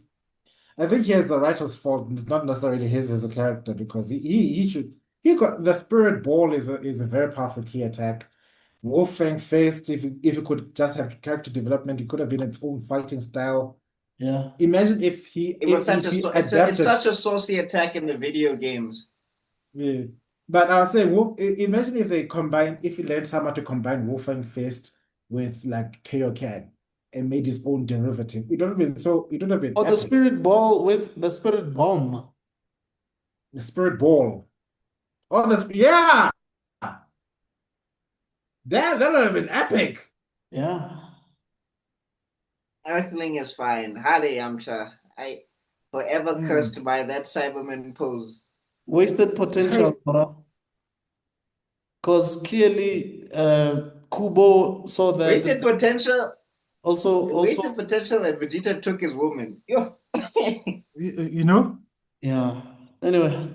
I think he has the righteous fault. It's not necessarily his as a character because he should. He got the Spirit Ball is a very powerful key attack. Wolfang Fist, if you could just have character development, it could have been its own fighting style. Yeah. Imagine it was such if a he it's adapted. such a saucy attack in the video games. Yeah. But I was saying, imagine if they combine, if he learned someone to combine Wolfang Fist with like Kaioken and made his own derivative. It would have been Or the epic. spirit ball with the spirit bomb. The Spirit Ball. Oh, yeah, that would have been epic. Yeah. Earthling is fine. Hale Yamcha. I forever Mm. cursed by that Cyberman pose. Wasted potential, bro. Because clearly Kubo saw that Wasted potential. also Wasted potential that Vegeta took his woman. Yo. You know, yeah. Anyway,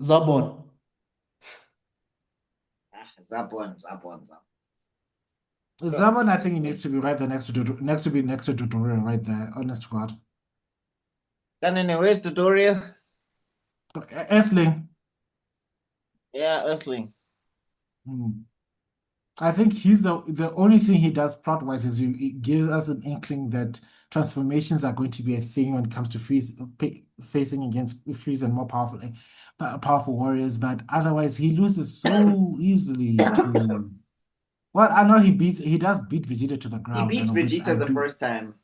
Zabon. Zabon, Zabon, Zabon. Yo. Zaman, I think he needs to be right there next to tutorial right there. Honest to God, Kanene, where's Dodoria? Earthling. Yeah, Earthling. Hmm. I think he's the only thing he does plot wise is he gives us an inkling that transformations are going to be a thing when it comes to facing against Freeze and more powerful warriors. But otherwise, he loses so easily to. Well, I know he does beat Vegeta to the He ground, and beats of which I Vegeta the do, first time.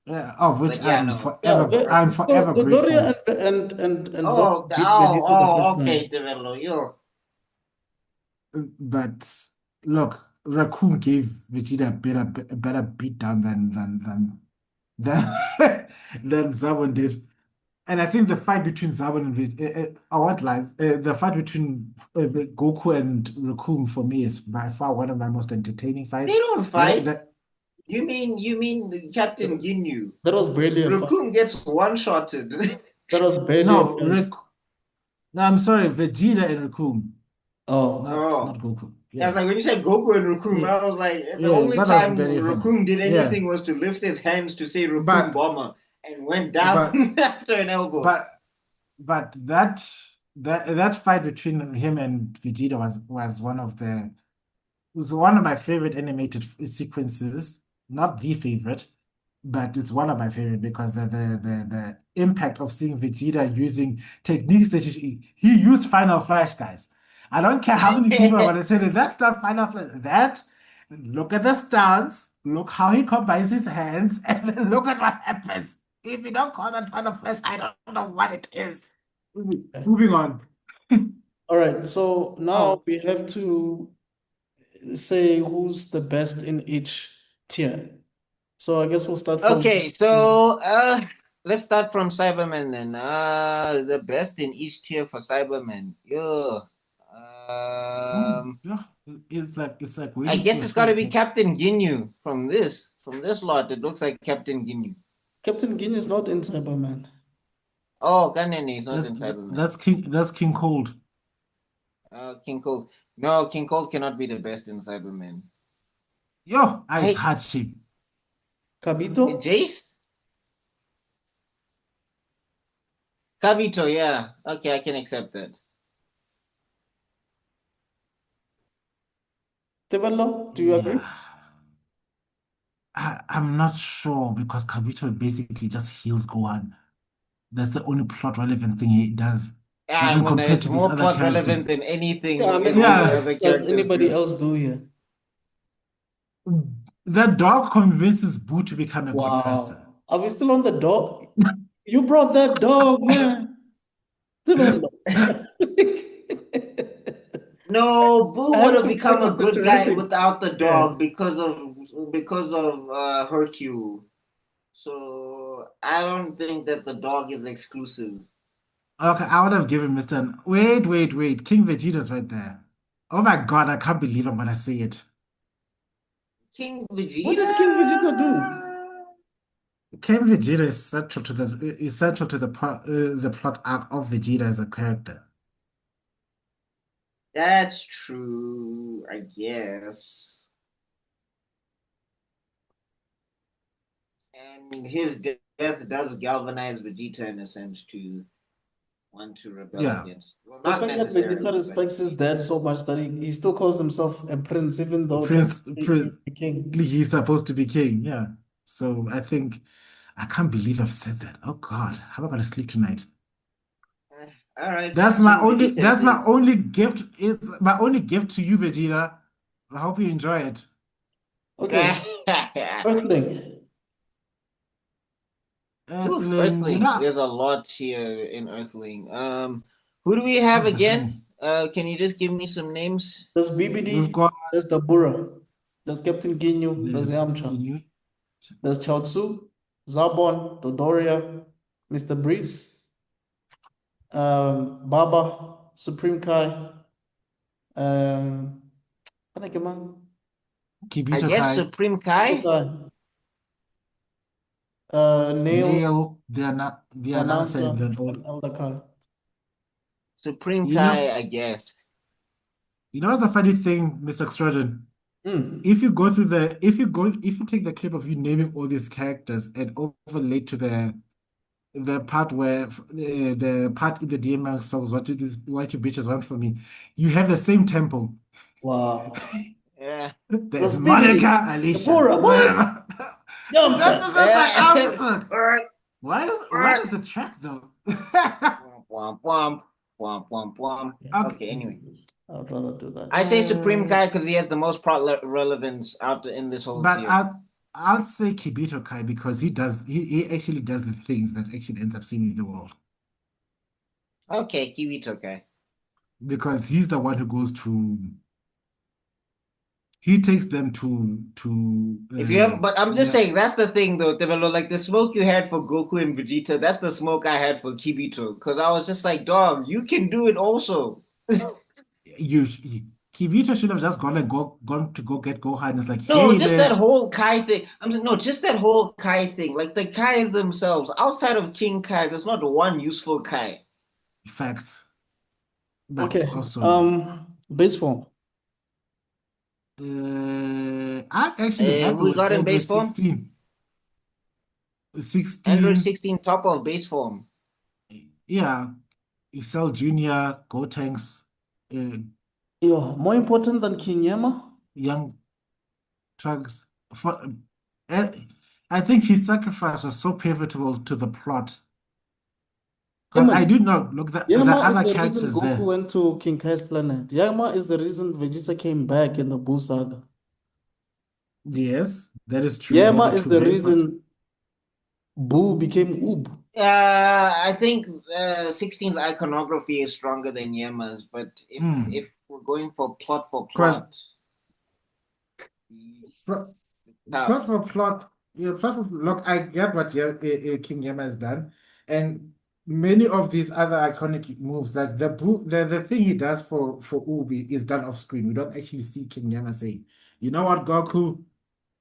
of which But yeah, no. Yeah, I'm so forever Dodoria grateful. and Zabon Oh, beat Vegeta the first okay, time. Develo, yo. But look, Raccoon gave Vegeta a better beatdown than than Zabon did. And I think the fight between Zabon and I want lies. The fight between Goku and Raccoon for me is by far one of my most entertaining They fights. don't That fight. that You mean Captain Ginyu? That was barely a fight. Raccoon gets one-shotted. That was barely a no, fight. no, I'm sorry, Vegeta and Raccoon, Oh, not Oh. Goku. I was Yeah, like, when you said Goku and Raccoon, yeah, I was like, the yeah. only That was time very funny. Raccoon did Yeah, anything was to lift his hands to say Raccoon but Bomber and went down but after an elbow. but But that fight between him and Vegeta was one of my favorite animated sequences. Not the favorite, but it's one of my favorite because the impact of seeing Vegeta using techniques that he used Final Flash, guys. I don't care how many people are going to say that that's not Final Flash. That look at the stance, look how he combines his hands, and then look at what happens. If you don't call that Final Flash, I don't know what it is. okay. Moving on. All right. So now Oh, we have to say who's the best in each tier. So I guess we'll start from Okay, so let's start from Cybermen then. The best in each tier for Cybermen. Yo. yeah, it's like I waiting guess for a it's got to soul be catch. Captain Ginyu from this lot. It looks like Captain Ginyu. Captain Gin is not in Cyberman. Oh, Kanene is not in Cybermen. That's King Cold. King Cold. No, King Cold cannot be the best in Cybermen. Yo, it's Hey, hardship. Kabito? Jace? Kabito, yeah. Okay, I can accept that. Tebello, do you agree? Yeah. I'm not sure because Kabuto basically just heals Gohan. That's the only plot relevant thing he does. Yeah, Like when I'm gonna, compared it's to these more other plot relevant characters. than Yeah, I anything mean, any of what the Yeah, other else does characters anybody do. else do here? the dog convinces Boo to become a good person. Wow. Are we still on the dog? You brought that dog, man. Tebello. No, I Boo would have have to break become this a good guy interesting. without the Yeah. dog because of Hercule. So I don't think that the dog is exclusive. Okay, I would have given Mr. Wait. King Vegeta's right there. Oh my God, I can't believe I'm gonna say it. King What Vegeta. did King Vegeta do? King Vegeta is central to the plot arc of Vegeta as a character. That's true, I guess. And his death does galvanize Vegeta in a sense to want to rebel Yeah. against. Well, The not fact that Vegeta necessarily, but respects his dad so much that he still calls himself a prince, even though technically Prince he's the king. he's supposed to be king, yeah. So I think I can't believe I've said that. Oh God, how am I gonna sleep tonight? all right, King Vegeta it That's my is. only gift is my only gift to you, Vegeta. I hope you enjoy it. Okay, Earthling. Oof, Earthling, you Earthling. know, There's a lot here in Earthling. Who do we have there's so many. again? Can you just give me some names? There's We've BBD, got there's Dabura, there's Captain Ginyu, there's this Yamcha, you there's Chaozu, Zabon, Dodoria, Mr. Breeze, Baba, Supreme Kai, um, ano que man? I Kibito guess Kai, Supreme Supreme Kai. Kai, Nail, Nail, the announcer, Announcer, and then and all. Elder Kai. Supreme You Kai, know, I guess. what's the funny thing, Mr. Extraordin? Mm. If you go through the if you take the clip of you naming all these characters and overlay to the part where the part in the DML songs, what you bitches want from me, you have the same tempo. Wow. Yeah. There's There's BBD, Monica, Alicia, Dabura, what? whatever. That's Yamcha. the best like I was just Alright. like, what is the track though? Womp womp womp. Womp womp womp. Yeah, Okay. Okay, anyway. I would rather do that. I say Supreme Kai because he has the most plot relevance out in this whole But tier. I'll say Kibito Kai because he actually does the things that actually ends up saving the world. Okay, Kiwito Kai. Because he's the one who goes to he takes them to If you have, but I'm just yeah, saying that's the thing though, Tebelo. Like the smoke you had for Goku and Vegeta, that's the smoke I had for Kibito. Because I was just like, dog, you can do it also. you Kibito should have just gone to go get Gohan. And it's like, No, hey, just that this whole Kai thing. No, just that whole Kai thing. Like the Kais themselves, outside of King Kai, there's not one useful Kai. facts. But Okay. also, Base form. I'm actually happy Who we with got in base Android form? 16. Android 16, 16 top of base form. yeah, Excel Junior, Gotenks, uh, Yo, more important than Kinyama? Young Trunks. Uh, I think his sacrifice was so pivotal to the plot. Yeah, Because I man. do not look the Yama is other the reason characters Goku there. went to King Kai's planet. Yama is the reason Vegeta came back in the Buu saga. Yes, that is true. Those Yama are is two the very but reason Buu became Oob. I think 16's iconography is stronger than Yema's, but if we're going for because plot, tough. plot, yeah, plot for look, I get what King Yama has done, and many of these other iconic moves, like the thing he does for Ubi is done off screen. We don't actually see King Yama saying, "You know what, Goku?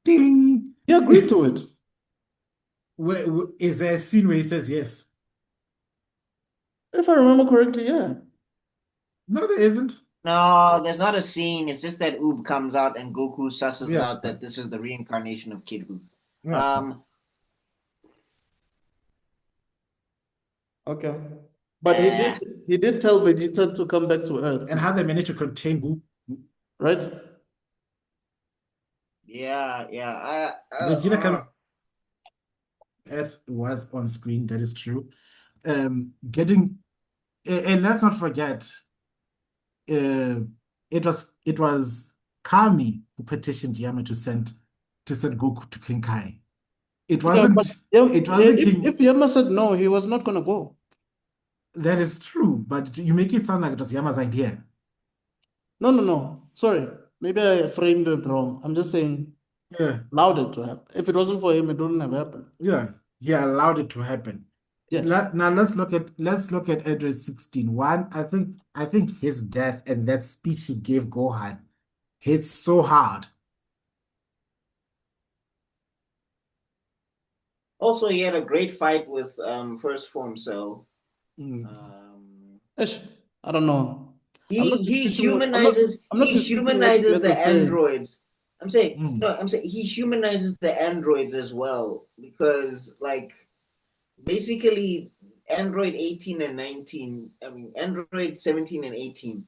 Ding." He agreed to it. Is there a scene where he says yes? If I remember correctly, yeah. No, there isn't. No, there's not a scene. It's just that Oob comes out and Goku susses Yeah, out that this is the reincarnation of Kid Buu. yeah. Um, Okay. But eh, he did tell Vegeta to come back to Earth, And how they managed to contain Boo. right? yeah, yeah. Vegeta come Earth was on screen. That is true. Getting and let's not forget, uh, it was Kami who petitioned Yama to send Goku to King Kai. It Yeah, but wasn't it wasn't if King. Yama said no, he was not gonna go. That is true, but you make it sound like it was Yama's idea. No, no, no. Sorry. Maybe I framed it wrong. I'm just saying Yeah, Allowed it to happen. If it wasn't for him, it wouldn't have happened. yeah, he allowed it to happen. Yeah. Now let's look at Android 16. One, I think his death and that speech he gave Gohan hit so hard. Also, he had a great fight with First Form Cell. Mm. Um, I don't know. I'm he not he disputing what humanizes I'm not he disputing what you humanizes guys are the saying. androids. I'm saying Mm. no, I'm saying he humanizes the androids as well because like basically Android 18 and 19, I mean Android 17 and 18,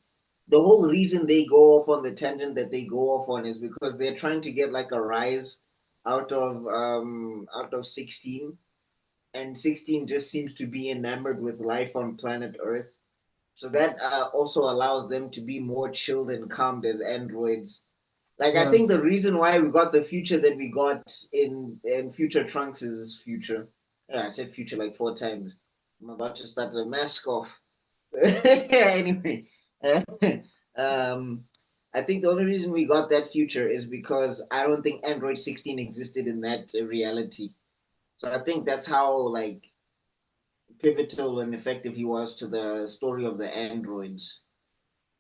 the whole reason they go off on the tangent that they go off on is because they're trying to get like a rise out of 16, and 16 just seems to be enamored with life on planet Earth. So that also allows them to be more chilled and calmed as androids. Like I think the Yes. reason why we got the future that we got in Future Trunks' future. Yeah, I said future like 4 times. I'm about to start the mask off. Anyway, um, I think the only reason we got that future is because I don't think Android 16 existed in that reality. So I think that's how like pivotal and effective he was to the story of the androids,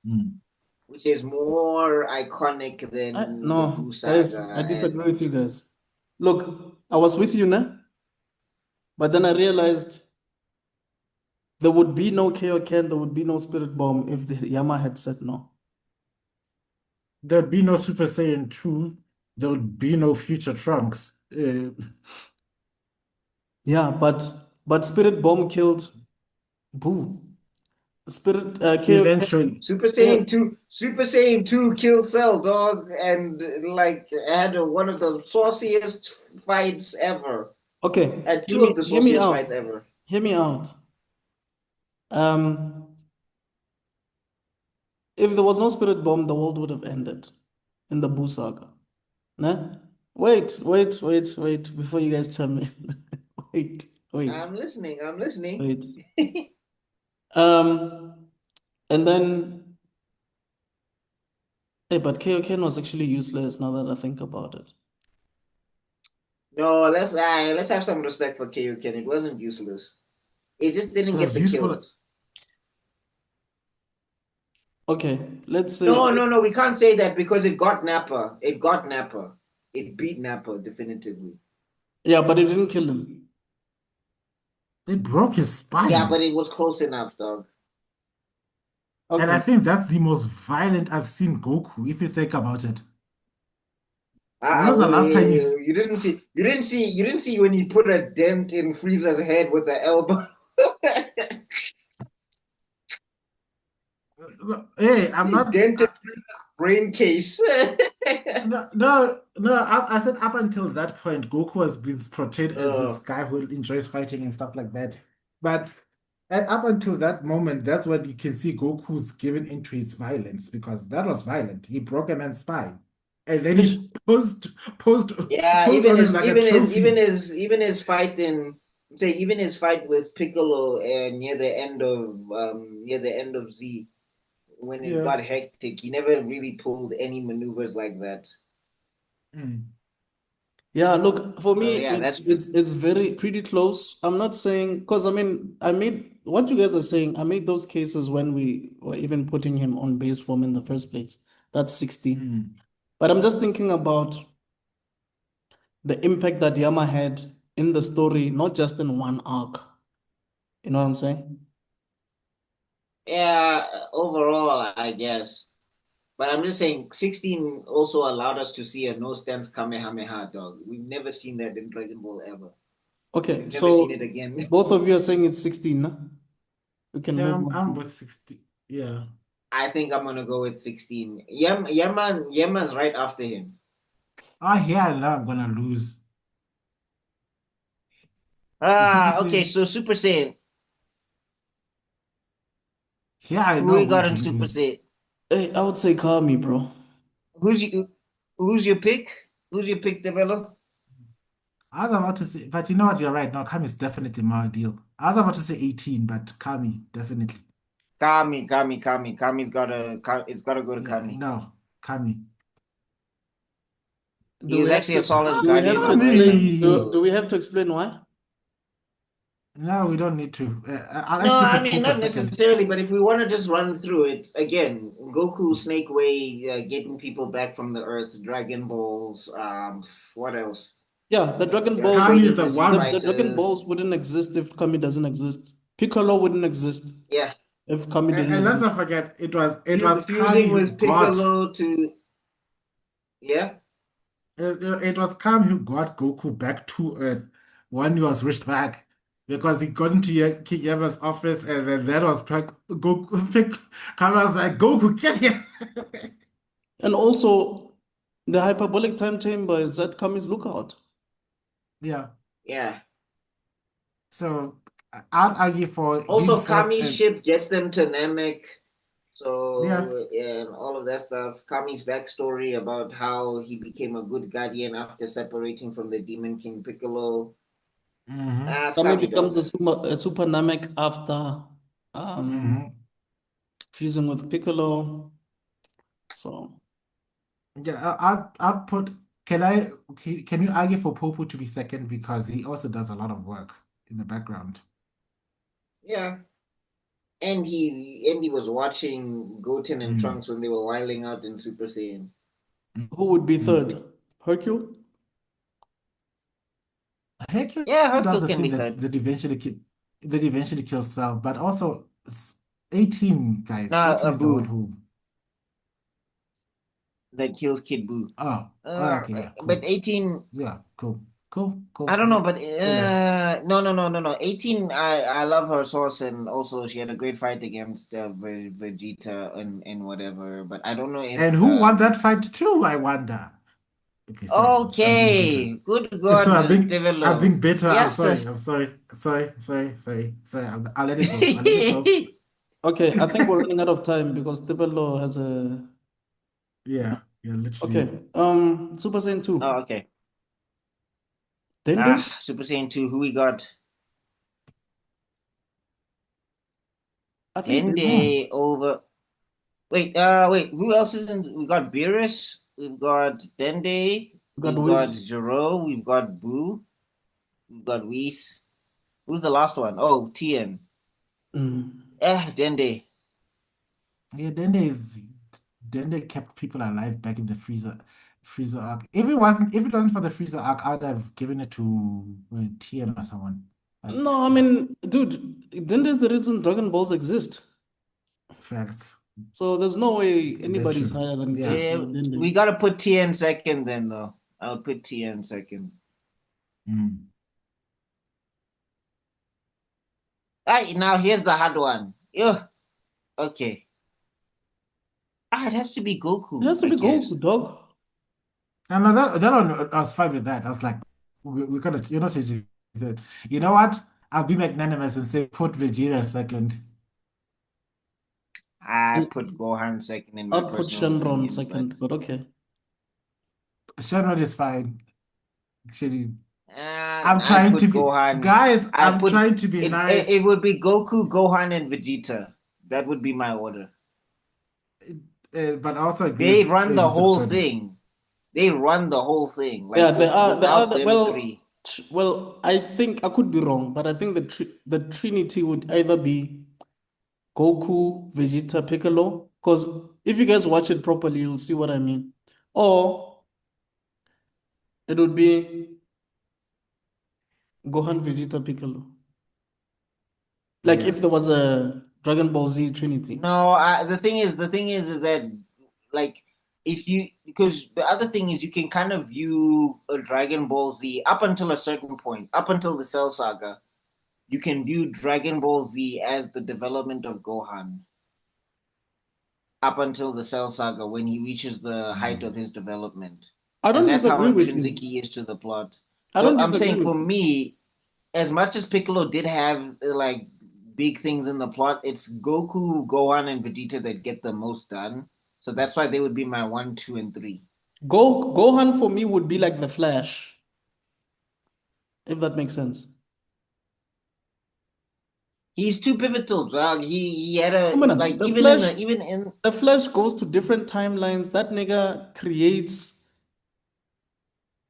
Mm. which is more iconic than the Boo No, guys, saga. I disagree And with you guys. Look, I was with you now, but then I realized there would be no Kaioken, there would be no Spirit Bomb if the Yama had said no. There'd be no Super Saiyan 2. There would be no future Trunks. Yeah, but Spirit Bomb killed Boo. Spirit Kaioken. Eventually. Super Saiyan 2 killed Cell, dog, and like had one of the sauciest fights ever. Okay, Had two of the hear me sauciest out. fights ever. Hear me out. Um, if there was no Spirit Bomb, the world would have ended in the Boo saga. Nah? Wait, before you guys tell me. Wait, wait, I'm listening. wait. Um, and then, hey, but Kaioken was actually useless now that I think about it. No, let's have some respect for Kaioken. It wasn't useless. It just It didn't get was the useful. kills. Okay, let's say, No, we can't say that because it got Nappa. It got Nappa. It beat Nappa definitively. yeah, but it didn't kill him. It broke his Yeah, but spine. it was close enough, dog. And I Okay, think that's the most violent I've seen Goku, if you think about it. When was the last time he's You didn't see when he put a dent in Frieza's head with the elbow. hey, I'm He not dented Frieza's brain case. no, I said up until that point, Goku has been portrayed as this uh, guy who enjoys fighting and stuff like that. But up until that moment, that's when you can see Goku's given into his violence because that was violent. He broke a man's spine. And then he posed yeah, posed on him like a trophy. even his fight in say even his fight with Piccolo near the end of Z, when it Yeah. got hectic, he never really pulled any maneuvers like that. Mm. yeah, look, for So me, yeah, it's very pretty close. I'm not saying because I mean I made what you guys are saying, I made those cases when we were even putting him on base form in the first place. That's 16. Mm. But I'm just thinking about the impact that Yama had in the story, not just in one arc. You know what I'm saying? yeah. Overall, I guess. But I'm just saying, 16 also allowed us to see a no stance Kamehameha dog. We've never seen that in Dragon Ball ever. Okay, We've never seen it so again. both of you are saying it's 16, no? We can Yeah, move I'm on. with 60. Yeah. I think I'm gonna go with 16. Yema's right after him. Yeah, now I'm gonna lose. Super Okay, Saiyan. so Super Saiyan. Yeah, I Who know we I'm going got to in Super lose. Saiyan? Hey, I would say Kami, bro. Who's you? Who's your pick? Who's your pick, Develop? I was about to say, but you know what? You're right. No, Kami is definitely my deal. I was about to say 18, but Kami, definitely. Kami. It's gotta go to Yeah, Kami. no, Kami. Do He was we have actually a to solid do we have guardian to of Earth explain and do Piccolo. we have to explain why? No, we don't need to. I'll No, actually I put mean Popa not second. necessarily, but if we want to just run through it again, Goku, Snake Way, getting people back from the Earth, Dragon Balls, what else? Yeah, the Dragon Balls Kami Training is the the Z one. the Dragon Fighters. Balls wouldn't exist if Kami doesn't exist. Piccolo wouldn't exist Yeah, if Kami didn't And let's exist. not forget, it was Kami fusing who with got Piccolo to yeah. it was Kami who got Goku back to Earth when he was wished back. Because he got into Kiyoma's office and then that was Goku. Kami was like, Goku, get here. And also, the hyperbolic time chamber is at Kami's lookout. Yeah. Yeah. So I'll argue for him Also, first Kami's and ship gets them to Namek. yeah. So, and all of that stuff. Kami's backstory about how he became a good guardian after separating from the Demon King Piccolo. Hmm. Ah, it's Kami Kami, becomes dog. a super Namek after Hmm. fusing with Piccolo. So Yeah, I'll put. Can you argue for Popo to be second because he also does a lot of work in the background. Yeah. And he was watching Goten and Mm. Trunks when they were wiling out in Super Saiyan. who would be Mm. third? Hercule? Hercule Yeah, does Hercule the can be thing third. that eventually kills Cell, but also 18 guys. Nah, 18 is the one Boo who. that kills Kid Boo. Oh, okay, yeah, But cool. 18, Yeah, cool, cool, I cool. don't know, but Say less. no. 18, I love her source, and also she had a great fight against Vegeta and whatever. But I don't know And if who won that fight too? I wonder. Okay, sorry, I'm being bitter. okay, good So God, I'm being Devilo. bitter. I'm Yes, sorry. this. I'm sorry. Sorry. I'll let it go. I'll let it go. Okay, I think we're running out of time because Tibelo has a Yeah, yeah, okay. literally. Super Saiyan 2. Oh, okay. Dende? Super Saiyan 2, who we got? I think Dende. Hmm. Dende over. Wait, who else is in? We got Beerus, we've got Dende, We got we've got Whis. Zero, we've got Boo, we've got Whis. Who's the last one? Oh, Tien. Mm. Dende. Yeah, Dende kept people alive back in the freezer arc. If it wasn't for the freezer arc, I'd have given it to Tien or someone. But No, I yeah, mean, dude, Dende is the reason Dragon Balls exist. facts. So there's no way That's anybody's true. higher than Yeah. We Dende. gotta put Tien second then, though. I'll put Tien second. Mm. Alright, now here's the hard one. Okay. It has to be It Goku, has to I be guess. Goku, dog. And that one, I was fine with that. I was like, we're gonna, you're not changing that. You know what? I'll be magnanimous and say put Vegeta second. I put And Gohan second in my I'd put personal Shenron opinion, but second, but okay. Shenron is fine. Actually, I put Gohan. I I'm put trying to be it nice. would be Goku, Gohan, and Vegeta. That would be my order. But I also agree They with run the Mr. whole Extraordinary. thing. They run the whole thing. Yeah, Like there are without them well, three. well, I think I could be wrong, but I think the Trinity would either be Goku, Vegeta, Piccolo. Because if you guys watch it properly, you'll see what I mean. Or it would be Gohan, Vegeta, Piccolo. Like Yeah. if there was a Dragon Ball Z Trinity. No, the thing is that like if you because the other thing is you can kind of view a Dragon Ball Z up until a certain point, up until the Cell Saga, you can view Dragon Ball Z as the development of Gohan up until the Cell Saga when he reaches the height of Mm. his development. I And don't that's how disagree with intrinsic you. he is to the plot. I So don't I'm disagree saying with for you. me, as much as Piccolo did have like big things in the plot, it's Goku, Gohan, and Vegeta that get the most done. So that's why they would be my 1, 2, and 3. Gohan for me would be like the Flash, if that makes sense. He's too pivotal, dog. He had I a mean, like even in the Flash goes to different timelines. That nigga creates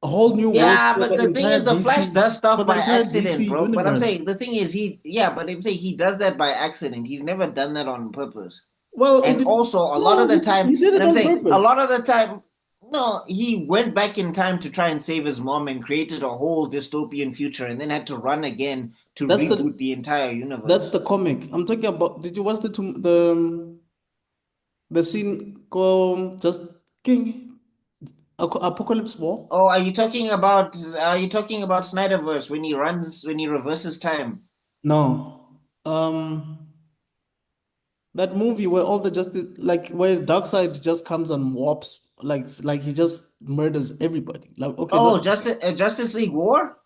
a whole new world Yeah, for but the the thing entire is, the Flash DC does for stuff the by entire accident, DC bro. But I'm universe. saying the thing is, but I'm saying he does that by accident. He's never done that on purpose. Well, And also, a lot no, of the time, he did and it I'm on saying a lot purpose. of the time, no, he went back in time to try and save his mom and created a whole dystopian future, and then had to run again to That's reboot the entire that's universe. the comic. I'm talking about. Did you watch the scene called Just King Apocalypse War? Oh, Are you talking about Snyderverse when he reverses time? No. That movie where all the justice, like where Darkseid just comes and warps, like he just murders everybody. Like, okay, not Oh, Justice League War.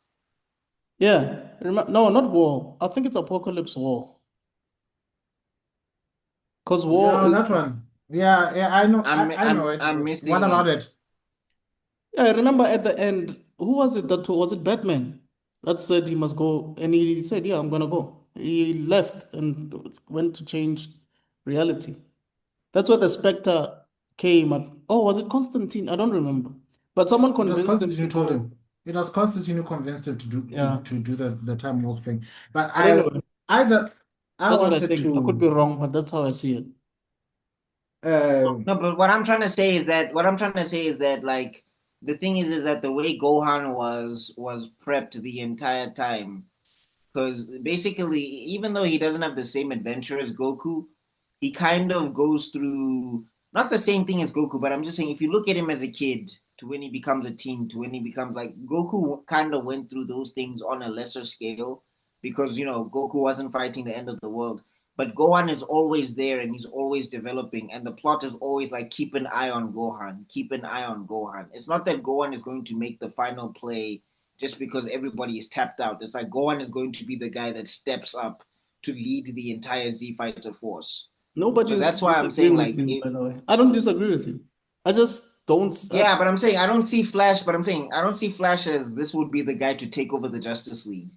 yeah. No, not War. I think it's Apocalypse War. Because War Yeah, is that one. Yeah, yeah, I know. I know it. I'm What missing about it. it? yeah, I remember at the end, who was it that was it Batman that said he must go, and he said, "Yeah, I'm gonna go." He left and went to change reality. That's where the Spectre came. Oh, was it Constantine? I don't remember. But someone It was convinced him Constantine to who told go. him. It was Constantine who convinced him to do Yeah. the time walk thing. But But anyway, I just I that's what I wanted think. I could to be wrong, but that's how I see it. um No, but what I'm trying to say is that like the thing is that the way Gohan was prepped the entire time, because basically even though he doesn't have the same adventure as Goku, he kind of goes through not the same thing as Goku, but I'm just saying if you look at him as a kid to when he becomes a teen to when he becomes like Goku kind of went through those things on a lesser scale because Goku wasn't fighting the end of the world. But Gohan is always there and he's always developing, and the plot is always like keep an eye on Gohan, keep an eye on Gohan. It's not that Gohan is going to make the final play just because everybody is tapped out. It's like Gohan is going to be the guy that steps up to lead the entire Z Fighter force. Nobody So is that's why I'm saying disagreeing with like you, by the way. I don't disagree with you. I just don't. yeah, but I'm saying I don't see Flash, but I'm saying I don't see Flash as this would be the guy to take over the Justice League.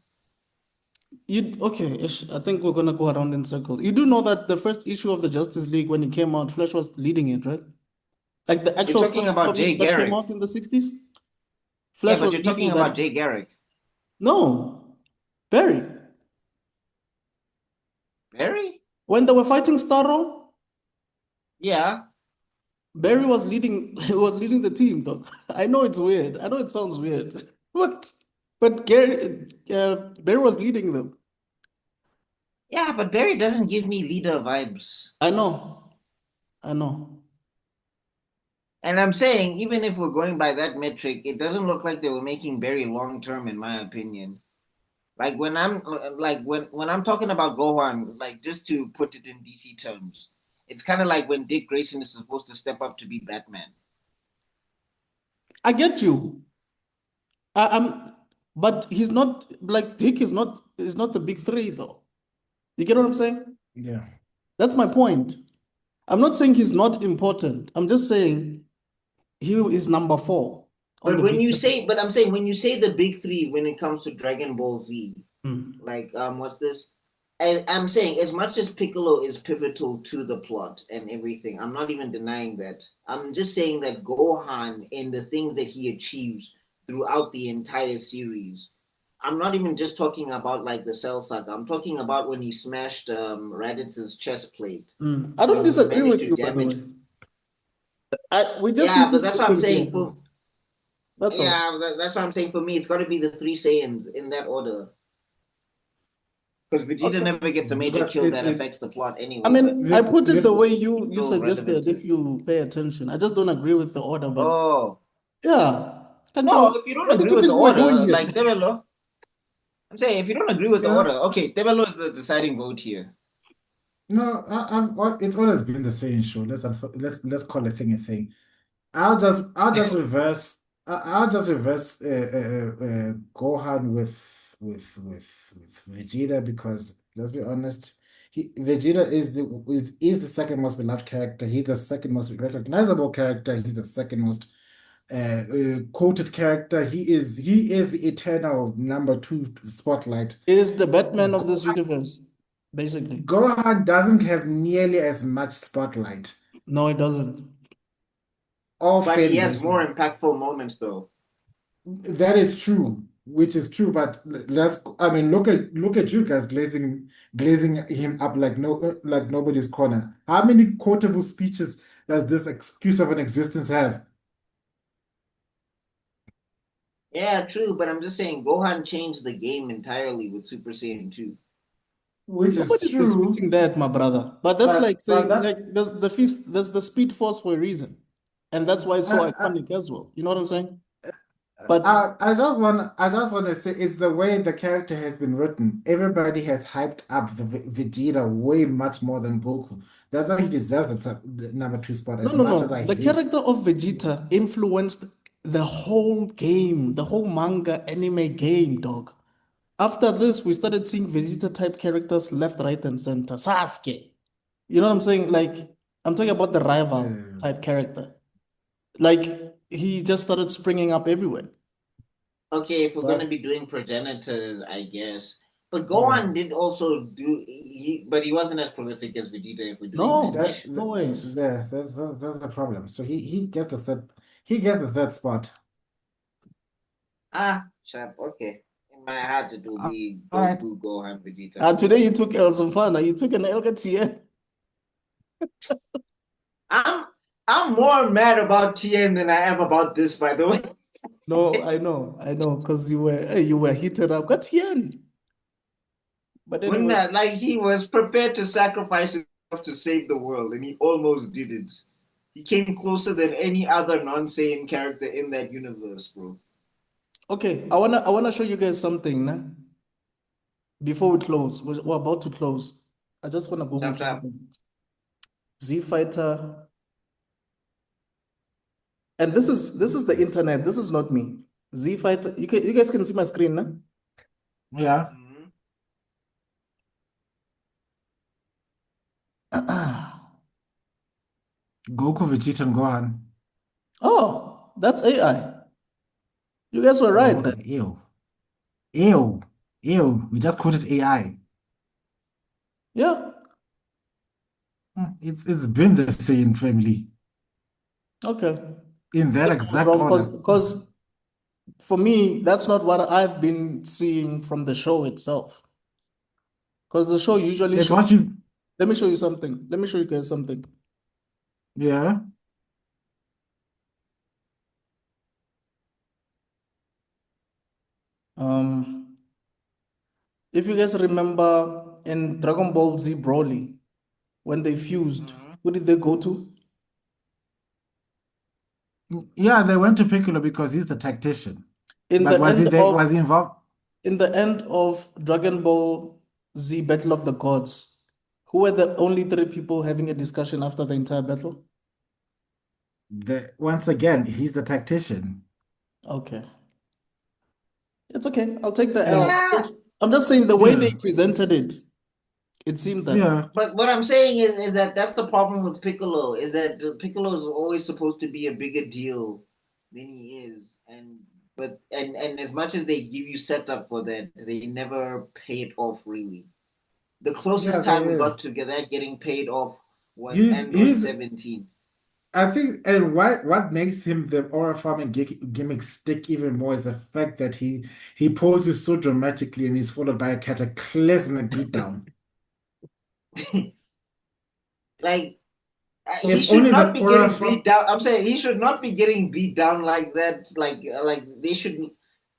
You okay? I think we're gonna go around in circles. You do know that the first issue of the Justice League, when it came out, Flash was leading it, right? Like the You're actual talking first about Jay comic that came Garrick. out in the 60s, Yeah, Flash but was you're talking leading about that. Jay Garrick. No, Barry. Barry? When they were fighting Starro, Yeah. Barry was leading. He was leading the team, though. I know it's weird. I know it sounds weird, but Barry was leading them. Yeah, but Barry doesn't give me leader vibes. I know. I know. And I'm saying, even if we're going by that metric, it doesn't look like they were making Barry long term, in my opinion. Like when I'm talking about Gohan, like just to put it in DC terms, it's kind of like when Dick Grayson is supposed to step up to be Batman. I get you. I'm, but he's not like Dick is not the big three though. You get what I'm saying? yeah. That's my point. I'm not saying he's not important. I'm just saying he is number four on But the when big you three. say, but I'm saying when you say the big three when it comes to Dragon Ball Z, Hmm. like what's this? I'm saying as much as Piccolo is pivotal to the plot and everything, I'm not even denying that. I'm just saying that Gohan and the things that he achieves throughout the entire series. I'm not even just talking about like the Cell Saga. I'm talking about when he smashed Raditz's chest plate, I don't when he disagree managed with to you, by the damage. way. We just see Yeah, but things that's what I'm differently, I saying. think. That's all. That's what I'm saying. For me, it's got to be the three Saiyans in that order. Because Vegeta Okay. never gets a major Because kill that it affects the plot I anyway. But mean, I put it the with way you still relevant suggested to. if you pay attention. I just don't agree with the order, but Oh yeah. Can no! tell. If you don't What do agree you with the think we're doing order, here? like Tebelo, I'm saying if you don't agree with the order, yeah. okay, Tebelo is the deciding vote here. No, it's always been the same show. Let's call a thing a thing. I'll just reverse I'll just reverse Gohan with Vegeta because let's be honest, Vegeta is the second most beloved character. He's the second most recognizable character. He's the second most quoted character. He is the eternal number two spotlight. He is the Batman of this universe, basically. Gohan doesn't have nearly as much spotlight. No, it doesn't. All But he fan has bases. more impactful moments though. That is true, which is true, but let's I mean look at you guys glazing him up like like nobody's corner. How many quotable speeches does this excuse of an existence have? Yeah, true, but I'm just saying Gohan changed the game entirely with Super Saiyan 2. Which is Nobody's true, disputing that, my brother. But that's like but saying, that like, there's the Speed Force for a reason, and that's why it's so I, iconic as well. You know what I'm saying? But I just want to say it's the way the character has been written. Everybody has hyped up the Vegeta way much more than Goku. That's why he deserves the number two spot. no, As no, much as no. I The hate, character of Vegeta influenced the whole game, the whole manga anime game, dog. After this, we started seeing Vegeta type characters left, right, and center. Sasuke. You know what I'm saying? Like, I'm talking about the rival uh, type character. Like, he just started springing up everywhere. Okay, if we're gonna just be doing progenitors, I guess. But yeah. Gohan did also but he wasn't as prolific as Vegeta if we're doing that. No, That, no that ways. there, that's the problem. So he gets the third spot. Ah, sharp. Okay. In my heart, it will All be right. Goku, Gohan, Vegeta. Today you took some fun. You took an LKTN. I'm I'm more mad about TN than I am about this, by the way. No, I know, because you were heated up. Got yen. But When anyway, that, like he was prepared to sacrifice himself to save the world, and he almost did it. He came closer than any other non-Saiyan character in that universe, bro. okay. I wanna show you guys something, nah? Before we close. We're about to close. I just wanna Google Chop chop. something. Z Fighter. And this is the internet. This is not me. Z Fighter. You guys can see my screen, nah? Yeah. Mhm. Goku, Vegeta, and Gohan. Oh, that's AI. You guys were Oh, right then. okay. Ew. Ew. Ew. We just quoted AI. Yeah. It's been the same family Okay. in that Guess I was exact wrong order. because for me, that's not what I've been seeing from the show itself. Because the show usually It's shows. what you, Let me show you something. Let me show you guys something. yeah. Um, if you guys remember in Dragon Ball Z Broly, when they fused, Mhm. who did they go to? Yeah, they went to Piccolo because he's the tactician. In But the was he end there? of Was he involved? in the end of Dragon Ball Z Battle of the Gods, who were the only three people having a discussion after the entire battle? Once again, he's the tactician. Okay. It's okay. I'll take the L. And Yeah, I'm just saying the way they yeah, presented it, it seemed that. yeah, but what I'm saying is that that's the problem with Piccolo. Is that Piccolo is always supposed to be a bigger deal than he is, and as much as they give you setup for that, they never pay it off really. The yeah, closest time we there got is. to get that getting paid off was He's Android he's 17. I think, and what makes him the aura farming gimmick stick even more is the fact that he poses so dramatically and he's followed by a cataclysmic beatdown. Like he If should only not the be aura getting from beat down. I'm saying he should not be getting beat down like that. Like they should.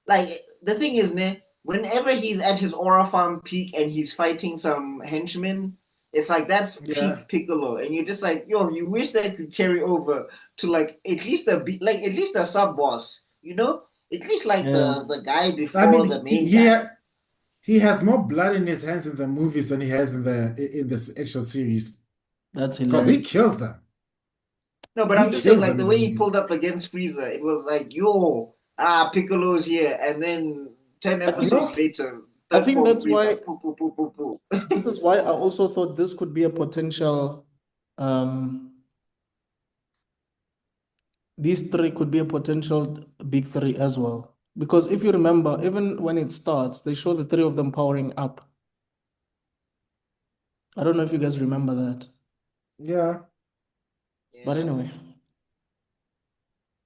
Like the thing is, ne, whenever he's at his aura farm peak and he's fighting some henchmen, it's like that's yeah, peak Piccolo, and you're just like, yo, you wish that could carry over to like at least a sub boss, you know, at least like Yeah, the guy I before the mean main guy. he has more blood in his hands in the movies than he has in this actual series that's because he hilarious. kills them. No, but He I'm just saying, kills like them the in the way he movies. pulled up against Frieza, it was like, yo, Piccolo's here, and then 10 episodes No, later, I third think form that's why Frieza, poo poo poo poo poo. this is why I also thought this could be a potential um these three could be a potential big three as well. Because if you remember, even when it starts, they show the three of them powering up. I don't know if you guys remember that. Yeah. But Yeah. anyway,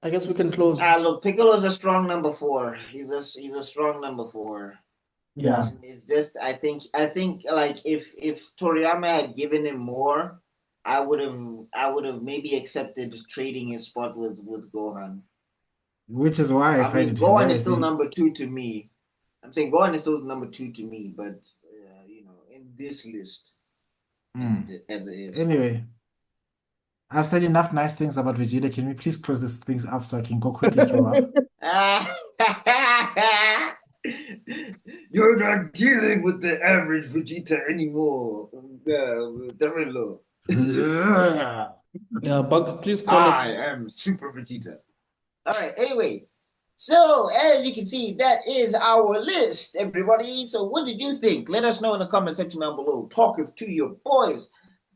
I guess we can close. Look, Piccolo's a strong number 4. He's a strong number 4. Yeah. And it's just I think like if Toriyama had given him more, I would have maybe accepted trading his spot with Gohan. Which is why I I find mean, it Gohan is hilarious. still number 2 to me. I'm saying Gohan is still number 2 to me, but you know, in this list as it is. Anyway, I've said enough nice things about Vegeta. Can we please close these things off so I can go quickly throw up? You're not dealing with the average Vegeta anymore, Derulo. Yeah, Bug, please call I it. am Super Vegeta. All right. Anyway, so as you can see, that is our list, everybody. So what did you think? Let us know in the comment section down below. Talk it to your boys.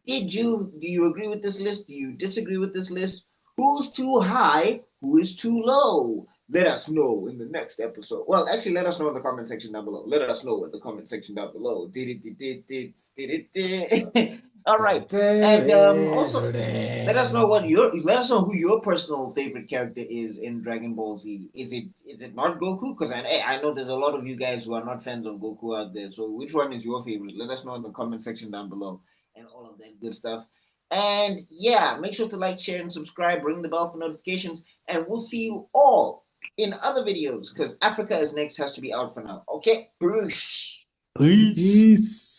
Do you agree with this list? Do you disagree with this list? Who's too high? Who is too low? Let us know in the next episode. Well, actually, let us know in the comment section down below. Let us know in the comment section down below. All right, and also let us know who your personal favorite character is in Dragon Ball Z. Is it not Goku? Because I know there's a lot of you guys who are not fans of Goku out there. So which one is your favorite? Let us know in the comment section down below and all of that good stuff. And yeah, make sure to like, share, and subscribe. Ring the bell for notifications, and we'll see you all in other videos because Africa is Next has to be out for now. Okay, Bruce. Peace. Peace.